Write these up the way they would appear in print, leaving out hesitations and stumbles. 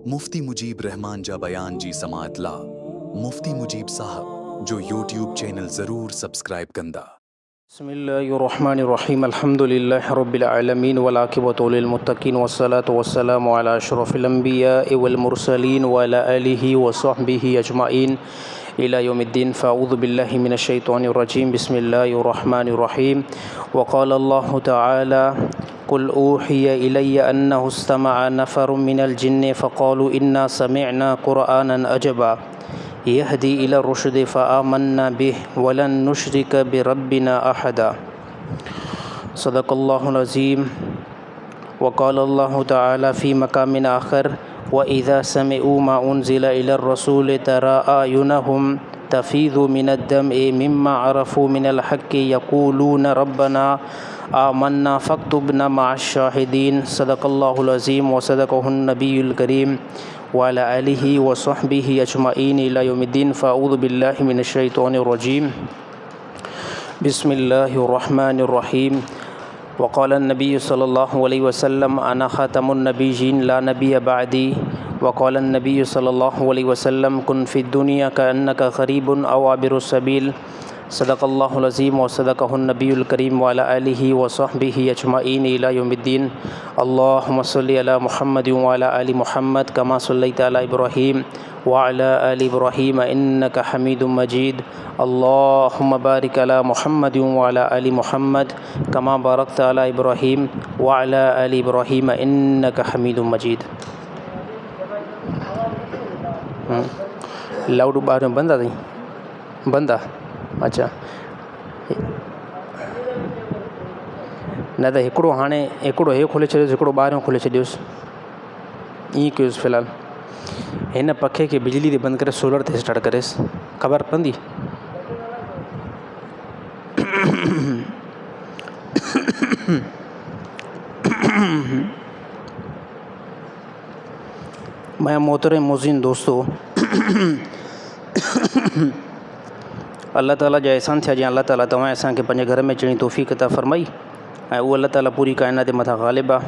मुफ्ती मुजीब रहमान जा बयान जी समातला मुफ्ती मुजीब साहब जो यूट्यूब चैनल ज़रूर सब्सक्राइब कंदा। बिस्मिल्लाहिर्रहमानिर्रहीम अल्हम्दुलिल्लाहि रब्बिल आलमीन वल आक़िबतु लिल मुत्तक़ीन वस्सलातु वस्सलामु अला अशरफिल अंबियाइ वल मुरसलीन व अला आलिहि व सहबिहि अजमाइन इला यौमिद्दीन। फ़अऊज़ु बिल्लाहि मिनश शैतानिर रजीम। बिस्मिल्लाहिर्रहमानिर्रहीम। व क़ाला अल्लाहु तआला कुल ऊहिया इलैया अन्नहु इस्तमअ नफ़रुम मिनल जिन्नि फ़क़ालू इन्ना समिअना क़ुरआनन अजबा यहदी इला रुश्द फ़आमन्ना बिहि वलन नुश्रिक बिरब्बिना अहदा। सदक़ल्लाहुल अज़ीम। व क़ाला अल्लाहु तआला फ़ी मक़ामिन आख़र व इज़ा समिअू मा उन्ज़िला इलर रसूल तरा अयुनहुम तफ़ीज़ु मिनद दमइ मिम्मा अरफ़ू मिनल हक़्क़ि यक़ूलून रब्बना आमन्ना फ़क्तुबना मअश शाहिदीन। सदक़ल्लाहुल अज़ीम व सदक़हुन नबियुल करीम व अला आलिहि व सहबिहि अजमाइन इला यौमिद्दीन। फ़अऊज़ु बिल्लाहि मिनश शैतानिर रजीम। बिस्मिल्लाहिर्रहमानिर्रहीम। व क़ाला नबी सल्लल्लाहु अलैहि वसल्लम अना ख़ातमुन नबिय्यीन ला नबिय्य बअदी। व क़ाला नबी सल्लल्लाहु अलैहि वसल्लम कुन फ़िद दुनिया कअन्नका ग़रीबुन औ आबिरुस सबील। सदक़ल्लाहुल अज़ीम व सदक़हुन नबियुल करीम व अला आलिहि व सहबिहि अजमाइन इला यौमिद्दीन। अल्लाहुम्मा सल्लि अला मुहम्मद व अला आलि मुहम्मद कमा सल्लैता अला इब्राहीम व अला आलि इब्राहीम इन्नका हमीदुम मजीद। अल्लाहुम्मा बारिक अला मुहम्मद व अला आलि मुहम्मद कमा बारकता अला इब्राहीम व अला आलि इब्राहीम इन्नका हमीदुम मजीद। लाउड ॿाहिरि बंदि आहे? बंदि आहे? अच्छा, न त हिकिड़ो हाणे हिकिड़ो हे खोले छॾियोसि, हिकिड़ो ॿाहिरियों खोले छॾियोसि, ईअं कयोसि। फ़िलहालु हिन पखे खे बिजली ते बंदि करे सोलर ते स्टार्ट करेसि, ख़बर पवंदी। मैं मोहतरम मोज़िन दोस्तों, अल्लाह ताला जा एहसान थिया जीअं अल्लाह ताला तव्हां असांखे पंहिंजे घर में अचण जी तौफ़ीक़ अता फ़रमाई। ऐं उहो अल्लाह ताला पूरी काइनात जे मथां ग़ालिब आहे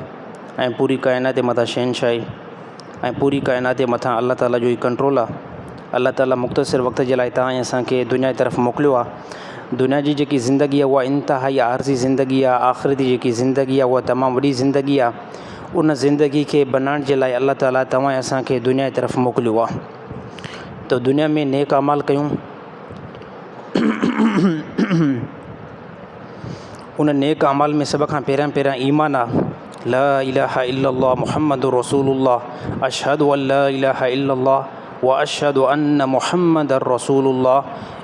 ऐं पूरी काइनात जे मथां शहनशाह आहे ऐं पूरी काइनात जे मथां अल्लाह ताला जो ई कंट्रोल आहे। अल्लाह ताला मुख़्तसिर वक़्त जे लाइ तव्हां असांखे दुनिया जी तरफ़ मोकिलियो आहे। दुनिया जी जेकी ज़िंदगी आहे उहा इंतिहाई आर्ज़ी ज़िंदगी आहे। आख़िरत जी जेकी ज़िंदगी आहे उहा तमामु वॾी ज़िंदगी आहे। उन ज़िंदगी खे बनाइण जे लाइ अल्लाह ताला तव्हां असांखे दुनिया जी तरफ़ मोकिलियो आहे। त दुनिया में नेक अमाल कयूं, उन नेक अमाल में सभ खां पहिरियां ईमान आहे। ला इलाहा इल्लल्लाह मुहम्मदुर रसूलुल्लाह अशहदु अन ला इलाहा इल्लल्लाह व अशहदु अन्न मुहम्मदर रसूलुल्लाह।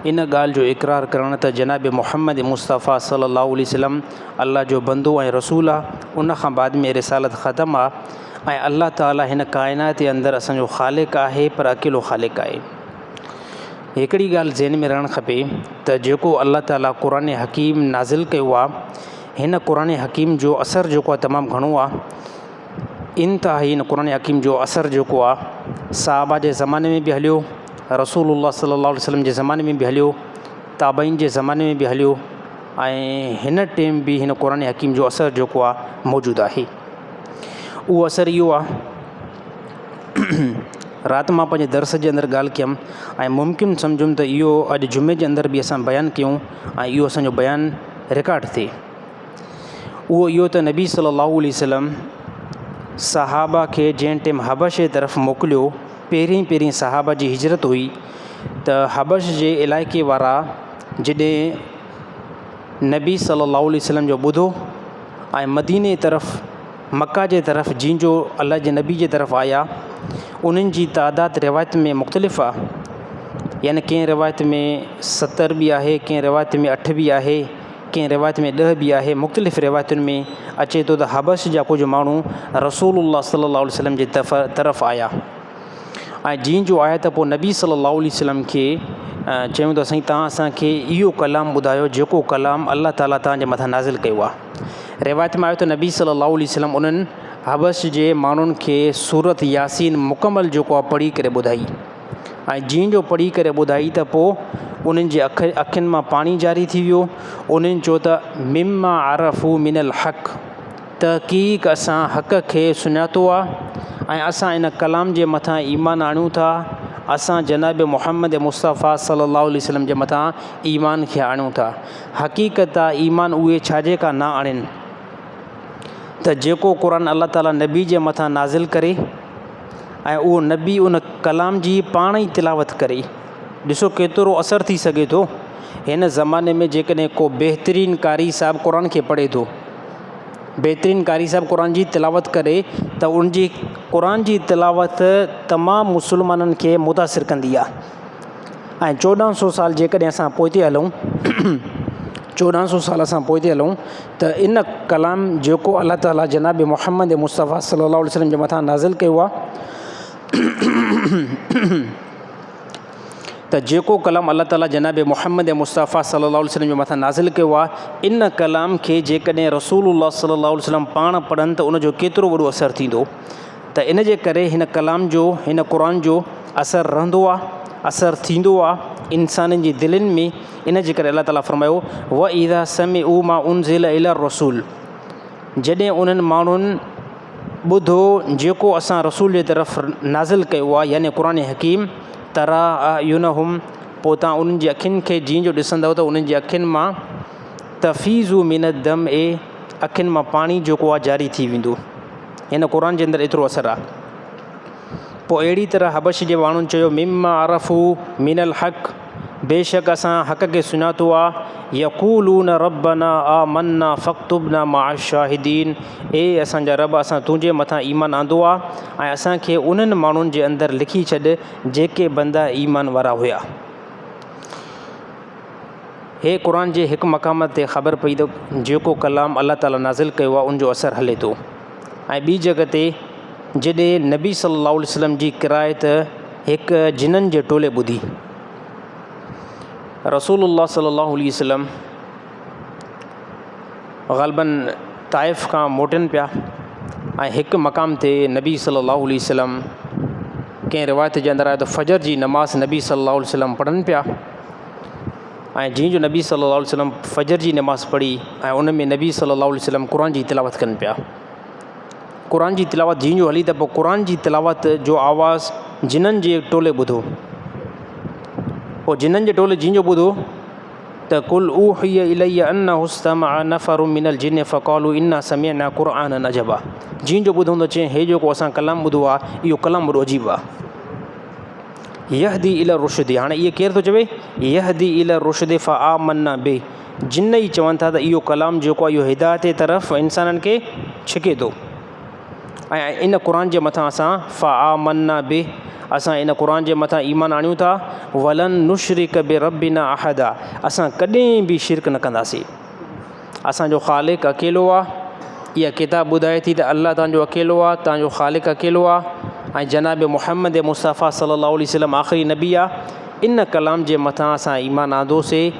इन ॻाल्हि जो इक़रार करणु त जनाब मुहम्मद मुस्तफ़ा सल्लल्लाहु अलैहि वसल्लम अल्लाह जो बंदो ऐं रसूल आहे। उन खां बाद में रिसालत ख़तमु आहे ऐं अल्लाह ताला हिन काइनात जे अंदरि असांजो ख़ालिक़ आहे, पर अकेलो ख़ालिक़ आहे। हिकिड़ी ॻाल्हि ज़हन में रहणु खपे त जेको अल्लाह ताला क़ुरान हकीम नाज़िल कयो आहे, हिन क़ुरान हकीम जो असरु जेको आहे तमामु घणो आहे। इंतिहाई हिन क़ुरान हकीम जो असरु जेको आहे सहाबा जे ज़माने में बि हलियो, रसूलुल्लाह सल्लल्लाहु अलैहि वसल्लम जे ज़माने में बि हलियो, ताबईन जे ज़माने में बि हलियो ऐं हिन टाइम बि हिन क़ुरान हकीम जो असरु जेको आहे मौजूदु आहे। उहो असरु इहो आहे, राति मां पंहिंजे दर्स जे अंदरि ॻाल्हि कयमि ऐं मुमकिन सम्झुमि त इहो अॼु जुमे जे अंदरि बि असां बयानु कयूं ऐं इहो असांजो बयानु रिकॉर्ड थिए। उहो इहो त नबी सल्लल्लाहु अलैहि वसल्लम सहाबा खे जंहिं टाइम हबश जे तरफ़ मोकिलियो, पहिरीं सहाबा जी हिजरत हुई, त हबश जे इलाइक़े वारा जॾहिं नबी सल्लल्लाहु अलैहि वसल्लम जो ॿुधो ऐं मदीने तरफ़ मक्का जे तरफ़ जंहिंजो अल्लाह जे नबी जे तरफ़ आया, उन्हनि जी तादाद रिवायत में मुख़्तलिफ़ आहे। यानी कंहिं रिवायत में 70 बि आहे, कंहिं रिवायत में 8 बि आहे, कंहिं रिवायत में 10 बि आहे। मुख़्तलिफ़ रिवायतुनि में अचे थो त हबश जा कुझु माण्हू रसूलुल्लाह सल्लल्लाहु अलैहि वसल्लम जे तरफ़ आया ऐं जीअं जो आया त पोइ नबी सल्लल्लाहु अलैहि वसल्लम खे चयूं त साईं तव्हां असांखे इहो कलाम ॿुधायो जेको कलाम अल्लाह ताला तव्हांजे मथां नाज़िल कयो आहे। रिवायत में आयो त नबी सल्लल्लाहु अलैहि वसल्लम उन्हनि हबश जे माण्हुनि खे सूरत यासीन मुकमल जेको आहे पढ़ी करे ॿुधाई ऐं जीअं जो पढ़ी करे ॿुधाई त पोइ उन्हनि जे अखियुनि मां पाणी जारी थी वियो। उन्हनि चयो त मिम्मा अरफ़ू मिनल हक़, तहक़ीक़ असां हक़ खे सुञातो आहे ऐं असां इन कलाम जे मथां ईमान आणियूं था, असां जनाब मुहम्मद मुस्तफ़ा सल्लल्लाहु अलैहि वसल्लम जे मथां ईमान खे आणियूं था। हक़ीक़त आहे ईमान उहे छाजे का न आणनि त जेको क़ुर अल्लाह ताला नबी जे मथां नाज़िल करे ऐं उहो नबी उन कलाम जी पाण ई तिलावत करे। ॾिसो केतिरो असरु थी सघे थो हिन ज़माने में जेकॾहिं को बहितरीनु कारी साहिबु क़ुर खे पढ़े थो, बहितरीनु कारी साहिबु क़ुर जी तिलावत करे त उनजी क़ुर जी तिलावत तमामु मुस्लमाननि खे मुतासिर कंदी आहे। ऐं 1400 साल जेकॾहिं असां पोइते हलूं 1400 साल असां पोइते हलूं त इन कलाम जेको अल्लाह ताला जनाब मुहम्मद मुस्तफ़ा सल्लल्लाहु अलैहि वसल्लम जे मथां नाज़िल कयो आहे त जेको कलाम अल्लाह ताला जनाब मुहम्मद मुस्तफ़ा सल्लल्लाहु अलैहि वसल्लम जे मथां नाज़िल कयो आहे, इन कलाम खे जेकॾहिं रसूलुल्लाह सल्लल्लाहु अलैहि वसल्लम पाण पढ़नि त उनजो केतिरो वॾो असरु थींदो। त इन जे करे हिन कलाम जो, हिन क़ुर जो असरु रहंदो आहे, असरु थींदो आहे इंसाननि जी दिलनि में। इन जे करे अल्लाह ताला फरमायो व इज़ा समिअू मा उनज़िल इला रसूल, जॾहिं उन्हनि माण्हुनि ॿुधो जेको असां रसूल जे तरफ़ नाज़िल कयो आहे यानी क़ुर हकीम, तरा अयुनहुम, पोइ तव्हां उन्हनि जी अखियुनि खे जीअं जो ॾिसंदव त उन्हनि जी अखियुनि मां तफ़ीज़ु मिन दम, अखियुनि मां पाणी जेको आहे जारी थी वेंदो। हिन क़ुर जे अंदरि एतिरो असरु आहे। पोइ अहिड़ी तरह हबश जे माण्हुनि चयो मिम्मा अरफ़ू मिनल हक़, बेशक असां हक़ खे सुञातो आहे। यक़ूलून रब्बना आमन्ना फ़क्तुबना मअ शाहिदीन, असांजा रब असां तुंहिंजे मथां ईमान आंदो आहे ऐं असांखे उन्हनि माण्हुनि जे अंदरि लिखी छॾ जेके बंदा ईमान वारा हुया। हे क़ुर जे हिकु मक़ाम ते ख़बर पई त जेको कलाम अल्लाह ताला नाज़िल कयो आहे उनजो असरु हले थो। ऐं ॿी जॻह ते जॾहिं नबी सल्लल्लाहु अलैहि वसल्लम जी किरायत हिकु जिननि जे टोले ॿुधी, रसूलुल्लाह सल्लल्लाहु अलैहि वसल्लम ग़ालिबन ताइफ़ खां मोटनि पिया ऐं हिकु मक़ाम ते नबी सल्लल्लाहु अलैहि वसल्लम कंहिं रिवायत जे अंदरि आहे त फ़जर जी नमाज़ नबी सल्लल्लाहु अलैहि वसल्लम पढ़नि पिया। ऐं जीअं जो नबी सल्लल्लाहु अलैहि वसल्लम फ़जर जी नमाज़ पढ़ी ऐं उन में नबी सल्लल्लाहु अलैहि वसल्लम क़ुर जी तिलावत कनि पिया। क़ुर जी तिलावत जीअं जो हली त पोइ क़ुर जी तिलावत जो आवाज़ु जिननि जे टोले ॿुधो। पोइ जिननि जे टोले जीअं जो ॿुधो त कुल ऊहिय इलैया अन्नहु इस्तमअ नफ़रुम मिनल जिन्न फ़क़ालू इन्ना समिअना क़ुरआनन अजबा, जीअं जो ॿुधो त चई हे जेको असां कलाम ॿुधो आहे इहो कलाम वॾो अजीब आहे। यहदी इला रुशदी, हाणे इहे केरु थो चवे, यहदी इला रुशदी फ़आमन्ना बि, जिन ई चवनि था त इहो कलाम जेको आहे इहो हिदायत जे तरफ़ इंसाननि खे छिके थो। ऐं इन क़ुर जे मथां असां फ़आमन्ना बि, असां इन क़ुर जे मथां ईमान आणियूं था। वलन नुशरिक बि रब्बिना अहदा, असां कॾहिं बि शिरक न कंदासीं। असांजो ख़ालिक़ अकेलो आहे। इहा किताब ॿुधाए थी त अल्लाह तव्हांजो अकेलो आहे, तव्हांजो ख़ालिक़ अकेलो आहे ऐं जनाब मुहम्मद मुस्तफ़ा सल्लल्लाहु अलैहि वसल्लम आख़िरी नबी आहे। इन कलाम जे मथां असां ईमान आंदोसीं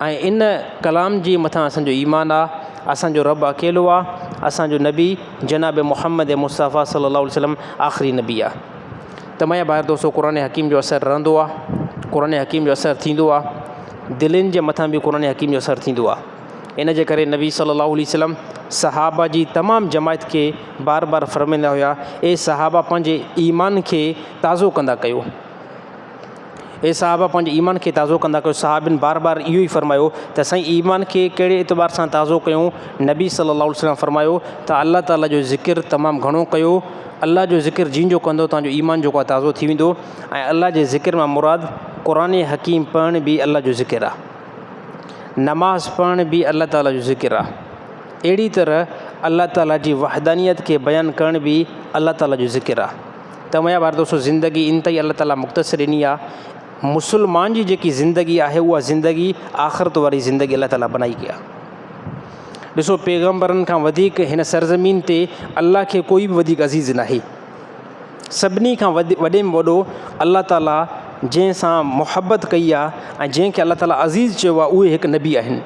ऐं इन कलाम जे मथां असांजो ईमान आहे। असांजो रब अकेलो आहे, असांजो नबी जनाब मुहम्मद मुस्तफ़ा सल्लल्लाहु अलैहि वसल्लम आख़िरी नबी आहे। त मुंहिंजा ॿाहिरि दोस्तो क़ुर हकीम जो असरु रहंदो आहे, क़ुर हकीम जो असरु थींदो आहे, दिलनि जे मथां बि क़ुर हकीम जो असरु थींदो आहे। इन जे करे नबी सल्लल्लाहु अलैहि वसल्लम सहाबा जी तमामु जमायत खे बार बार फ़रमाईंदा हुया, सहाबा पंहिंजे ईमान खे ताज़ो कंदा कयो, सहाबा पंहिंजे ईमान खे ताज़ो कंदा कयो। सहाबिन बार बार इहो ई फ़रमायो त साईं ईमान खे कहिड़े एतबार सां ताज़ो कयूं। नबी सल्लल्लाहु अलैहि वसल्लम फ़रमायो त अल्लाह ताला जो ज़िक्र तमामु घणो कयो। अल्लाह जो ज़िक्र जीअं जो कंदो तव्हांजो ईमान जेको आहे ताज़ो थी वेंदो। ऐं अल्लाह जे ज़िक्र मां मुराद क़ुर हकीम पढ़ण बि अल्लाह जो ज़िक्र आहे, नमाज़ पढ़ण बि अल्लाह ताला जो ज़िक्र आहे। अहिड़ी तरह अल्लाह ताला जी वहदानियत खे बयानु करण बि अल्लाह ताला जो ज़िक्र आहे। त मुंहिंजा ॿार दोस्तो ज़िंदगी इंतई अल्लाह ताला मुख़्तसिर ॾिनी आहे। मुस्लमान जी जेकी ज़िंदगी आहे उहा ज़िंदगी आख़िरत वारी ज़िंदगी अल्लाह ताला बनाई कई आहे। ॾिसो पैगम्बरनि खां वधीक हिन सरज़मीन ते अल्लाह खे कोई बि वधीक अज़ीज़ नाहे। सभिनी खां वॾे में वॾो अल्लाह ताला जंहिंसां मुहबत कई आहे ऐं जंहिंखे अल्लाह ताला अज़ीज़ चयो आहे उहे हिकु नबी आहिनि।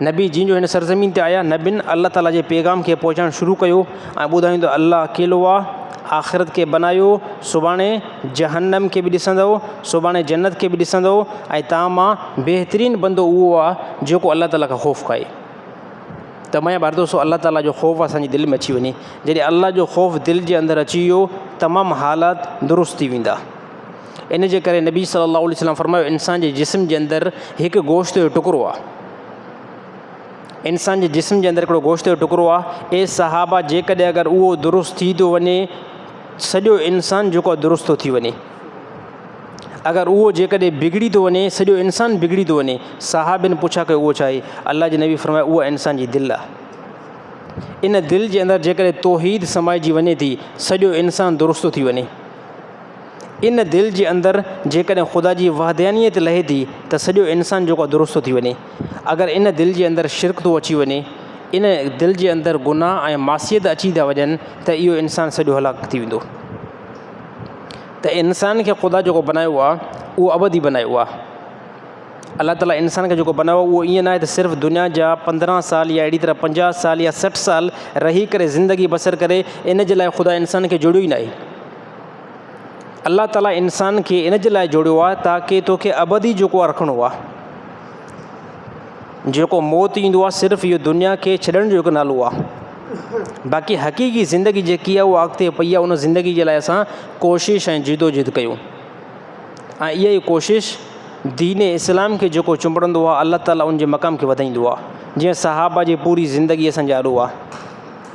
नबी जीअं जो हिन सरज़मीन ते आया, नबियुनि अल्लाह ताला जे पैगाम खे पहुचाइणु शुरू कयो ऐं ॿुधायूं त अल्लाह अकेलो आहे, आख़िरत खे बनायो, सुभाणे जहन्नम खे बि ॾिसंदो, सुभाणे जन्नत खे बि ॾिसंदो ऐं तव्हां मां बहितरीनु बंदो उहो आहे जेको अल्लाह ताला खां ख़ौफ़ खाए। तमामु बार दोस्तों अल्लाह ताला जो ख़ौफ़ असांजी दिलि में अची वञे, जॾहिं अल्लाह जो ख़ौफ़ दिलि जे अंदरि अची वियो तमामु हालात दुरुस्त थी वेंदा। इन जे करे नबी सल्लल्लाहु अलैहि वसल्लम फरमायो इंसान जे जिस्म जे अंदरि हिकु गोश्त जो टुकड़ो आहे, इंसान जे जिस्म जे अंदरि हिकिड़ो गोश्त जो टुकड़ो आहे। ए सहाबा जेकॾहिं अगरि उहो दुरुस्त थी थो वञे सॼो इंसानु जेको आहे दुरुस्त थो थी वञे, अगरि उहो जेकॾहिं बिगड़ी थो वञे सॼो इंसानु बिगड़ी थो वञे। सहाबिन पुछा कयो उहो छा आहे? अल्लाह जे नबी फरमायो उहा इंसान जी दिलि आहे। इन दिलि जे अंदरि जेकॾहिं तौहीद समाइजी वञे थी सॼो इंसानु दुरुस्त थो थी वञे। इन दिलि जे अंदरि जेकॾहिं ख़ुदा जी वहदानियत लहे थी त सॼो इंसानु जेको आहे दुरुस्त थो थी वञे। अगरि इन दिलि जे अंदरि शिरक थो अची वञे, इन दिलि जे अंदरि गुनाह ऐं मासियत अची था वञनि त इहो इंसानु सॼो हलाक थी वेंदो। त इंसान खे ख़ुदा जेको बनायो आहे उहो अबदी बनायो आहे। अल्लाह ताला इंसान खे जेको बनायो उहो ईअं न आहे त सिर्फ़ु दुनिया जा 15 साल या अहिड़ी तरह 50 साल या 60 साल रही करे ज़िंदगी बसर करे, इन जे लाइ ख़ुदा इंसान खे जोड़ियो ई न आहे। अल्लाह ताला इंसान खे इन जे लाइ जोड़ियो आहे ताकी तोखे अबदी जेको आहे रखिणो आहे। जेको मौत ईंदो आहे सिर्फ़ु इहो दुनिया खे छॾण जो हिकु नालो आहे, बाक़ी हक़ीक़ी ज़िंदगी जेकी आहे उहा अॻिते पई आहे। उन ज़िंदगी जे लाइ असां कोशिशि ऐं जिदोजिद कयूं ऐं इहा ई कोशिशि दीन इस्लाम खे जेको चुंबड़ंदो आहे अल्लाह ताला उनजे मक़ाम खे वधाईंदो आहे। जीअं सहाबा जी पूरी ज़िंदगी असांजो आॾो आहे।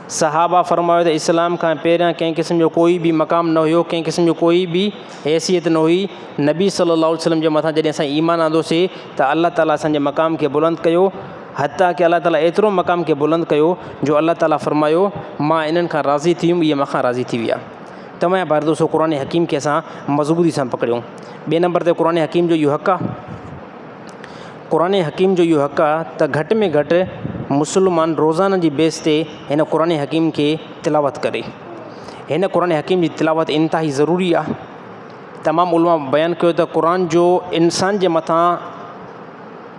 सहाबा फरमायो त इस्लाम खां पहिरियां कंहिं क़िस्म जो कोई बि मक़ाम न हुयो, कंहिं क़िस्म जो कोई बि हैसियत न हुई। नबी सल्लल्लाहु अलैहि वसल्लम जे मथां जॾहिं असां ईमान आंदोसीं त अल्लाह ताला असांजे मक़ाम खे बुलंद कयो, हता की अल्लाह ताला एतिरो मक़ाम खे बुलंद कयो जो अल्लाह ताला फरमायो मां इन्हनि खां राज़ी थी वियुमि, इहे मूंखां राज़ी थी विया। तमामु बार दोस्तों क़ुरान हकीम खे असां मज़बूती सां पकड़ियूं। ॿिए नंबर ते क़ुरान हकीम जो इहो हक़ आहे, क़ुरान हकीम जो इहो हक़ आहे त घटि में घटि मुस्लमान रोज़ाना जी बेस ते हिन क़ुरान हकीम खे तिलावत करे। हिन क़ुरान हकीम जी तिलावत इंतिहाई ज़रूरी आहे। तमामु उलमा बयानु कयो त क़ुरान जो इंसान जे मथां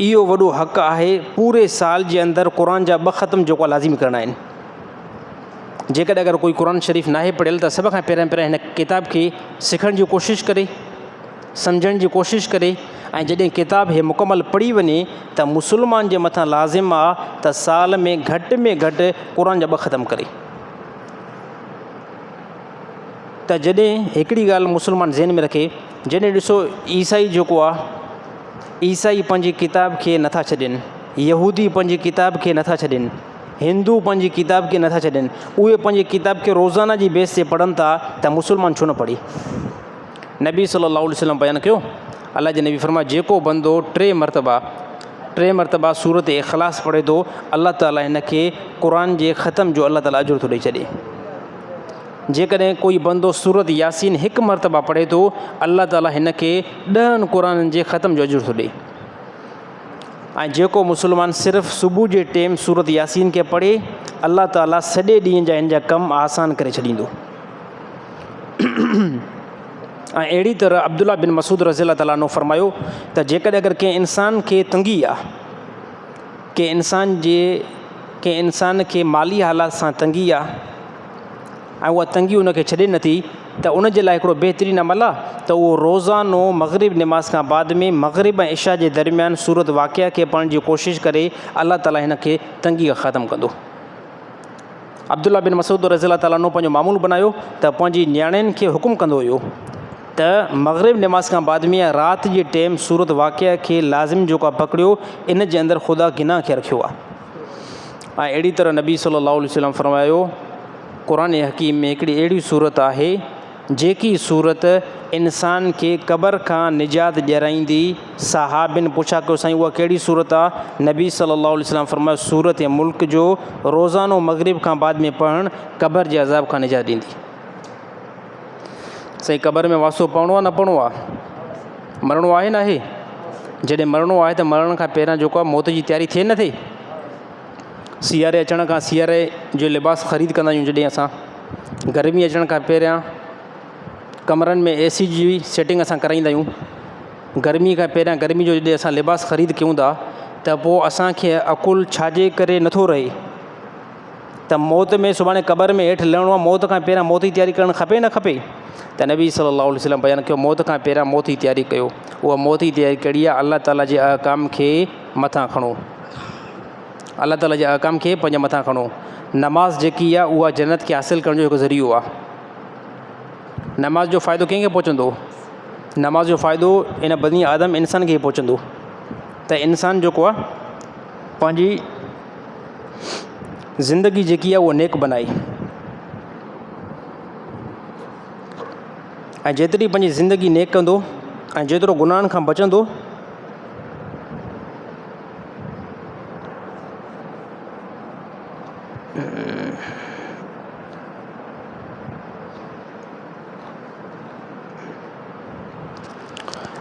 इहो वॾो हक़ आहे, पूरे साल जे अंदरि क़ुरान जा 2 ख़तम जेको आहे लाज़िमी करणा आहिनि। जेकॾहिं अगरि कोई क़ुरान शरीफ़ नाहे पढ़ियल त सभ खां पहिरियों हिन किताब खे सिखण जी कोशिशि करे, सम्झण जी कोशिशि करे, ऐं जॾहिं किताब हे मुकमल पढ़ी वञे त मुस्लमान जे मथां लाज़िम आहे त साल में घटि क़ुरान जा 2 ख़तम करे। त जॾहिं हिकिड़ी ॻाल्हि मुस्लमान ज़हन में रखे, जॾहिं ॾिसो ईसाई जेको आहे, ईसाई पंहिंजी किताब खे नथा छॾनि, यहूदी पंहिंजी किताब खे नथा छॾनि, हिंदू पंहिंजी किताब खे नथा छॾनि, उहे पंहिंजी किताब खे रोज़ाना जी बेस ते पढ़नि था त मुस्लमान छो न पढ़े। नबी सल्लल्लाहु अलैहि वसल्लम बयानु कयो, अल्लाह जे नबी फरमाया जेको बंदो 3 मरतबा सूरत इख़लास पढ़े थो अल्लाह ताला हिन खे क़ुरान जे ख़तम जो अल्लाह ताला अजुर थो ॾेई छॾे। जेकॾहिं कोई बंदो सूरत यासीन 1 मरतबा पढ़े थो अल्लाह ताला हिन खे 10 क़ुरान जे ख़तम जो अजुर थो ॾे। ऐं जेको मुस्लमान सिर्फ़ु सुबुह जे टाइम सूरत यासीन खे पढ़े अल्लाह ताला सॼे ॾींहं जा हिन जा कम आसान करे छॾींदो। ऐं अहिड़ी तरह अब्दुल्ला बिन मसूद रज़ियल्लाहु ताला अन्हु फरमायो त जेकॾहिं अगरि कंहिं इंसान खे तंगी आहे, कंहिं इंसान खे माली हालात सां तंगी आहे ऐं उहा तंगी उनखे छॾे नथी, त उन जे लाइ हिकिड़ो बहितरीनु अमल आहे त उहो रोज़ानो मग़रिब नमाज़ खां बाद में मग़रिब ऐं इशा जे दरमियान सूरत वाक़िया खे पढ़ण जी कोशिशि करे अल्लाह ताला हिन खे तंगी ख़तमु कंदो। अब्दुल्ला बिन मसूद रज़ियल्लाहु ताला अन्हु पंहिंजो मामूल बनायो त पंहिंजी नियाणियुनि खे हुकुम कंदो हुयो त मग़रिब नमाज़ खां बाद में राति जे टाइम सूरत वाक़िया खे लाज़िम जेको आहे पकड़ियो, इन जे अंदरि ख़ुदा गिनाह खे रखियो आहे। ऐं अहिड़ी तरह नबी सल्लल्लाहु अलैहि वसल्लम फरमायो क़ुरान हकीम में हिकिड़ी अहिड़ी सूरत आहे जेकी सूरत इंसान खे क़बर खां निजात ॾियाराईंदी। सहाबिन पुछा कयो साईं उहा कहिड़ी सूरत आहे? नबी सल्लल्लाहु अलैहि वसल्लम फरमायो सूरत मुल्क जो रोज़ानो मग़रिब खां बाद में पढ़णु क़बर जे अज़ाब खां निजात ॾींदी। साईं क़बर में वासो पवणो आहे न पवणो आहे? मरणो आहे न आहे? जॾहिं मरणो आहे त मरण खां पहिरियां जेको आहे मौत जी तयारी थिए न थिए। सियारे अचण खां सियारे जो लिबास ख़रीद कंदा आहियूं, जॾहिं असां गर्मी अचण खां पहिरियां कमरनि में AC जी सेटिंग असां कराईंदा आहियूं। गर्मी खां पहिरियां गर्मी जो जॾहिं असां लिबास ख़रीद कयूं था त पोइ असांखे अकुलु छाजे करे नथो रहे त मौत में सुभाणे क़बर में हेठि लहिणो आहे, मौत खां पहिरियां मौत जी तयारी करणु खपे न खपे? त नबी सल्लल्लाहु अलैहि वसल्लम बयानु कयो मौत खां पहिरियां मौत जी तयारी कयो। उहा मौत जी तयारी कहिड़ी आहे? अल्लाह ताला जे अहकाम खे मथां खणो, अल्लाह ताला जे अहकाम खे पंहिंजे मथां खणो। नमाज़ जेकी आहे उहा जन्नत खे हासिलु करण जो हिकु ज़रियो आहे। नमाज़ जो फ़ाइदो कंहिंखे पहुचंदो? नमाज़ जो फ़ाइदो इन बनी आदम इंसान खे पहुचंदो त इंसान जेको आहे पंहिंजी ज़िंदगी जेकी आहे उहा नेक बनाए, ऐं जेतिरी पंहिंजी ज़िंदगी नेक कंदो ऐं जेतिरो गुनाहनि खां बचंदो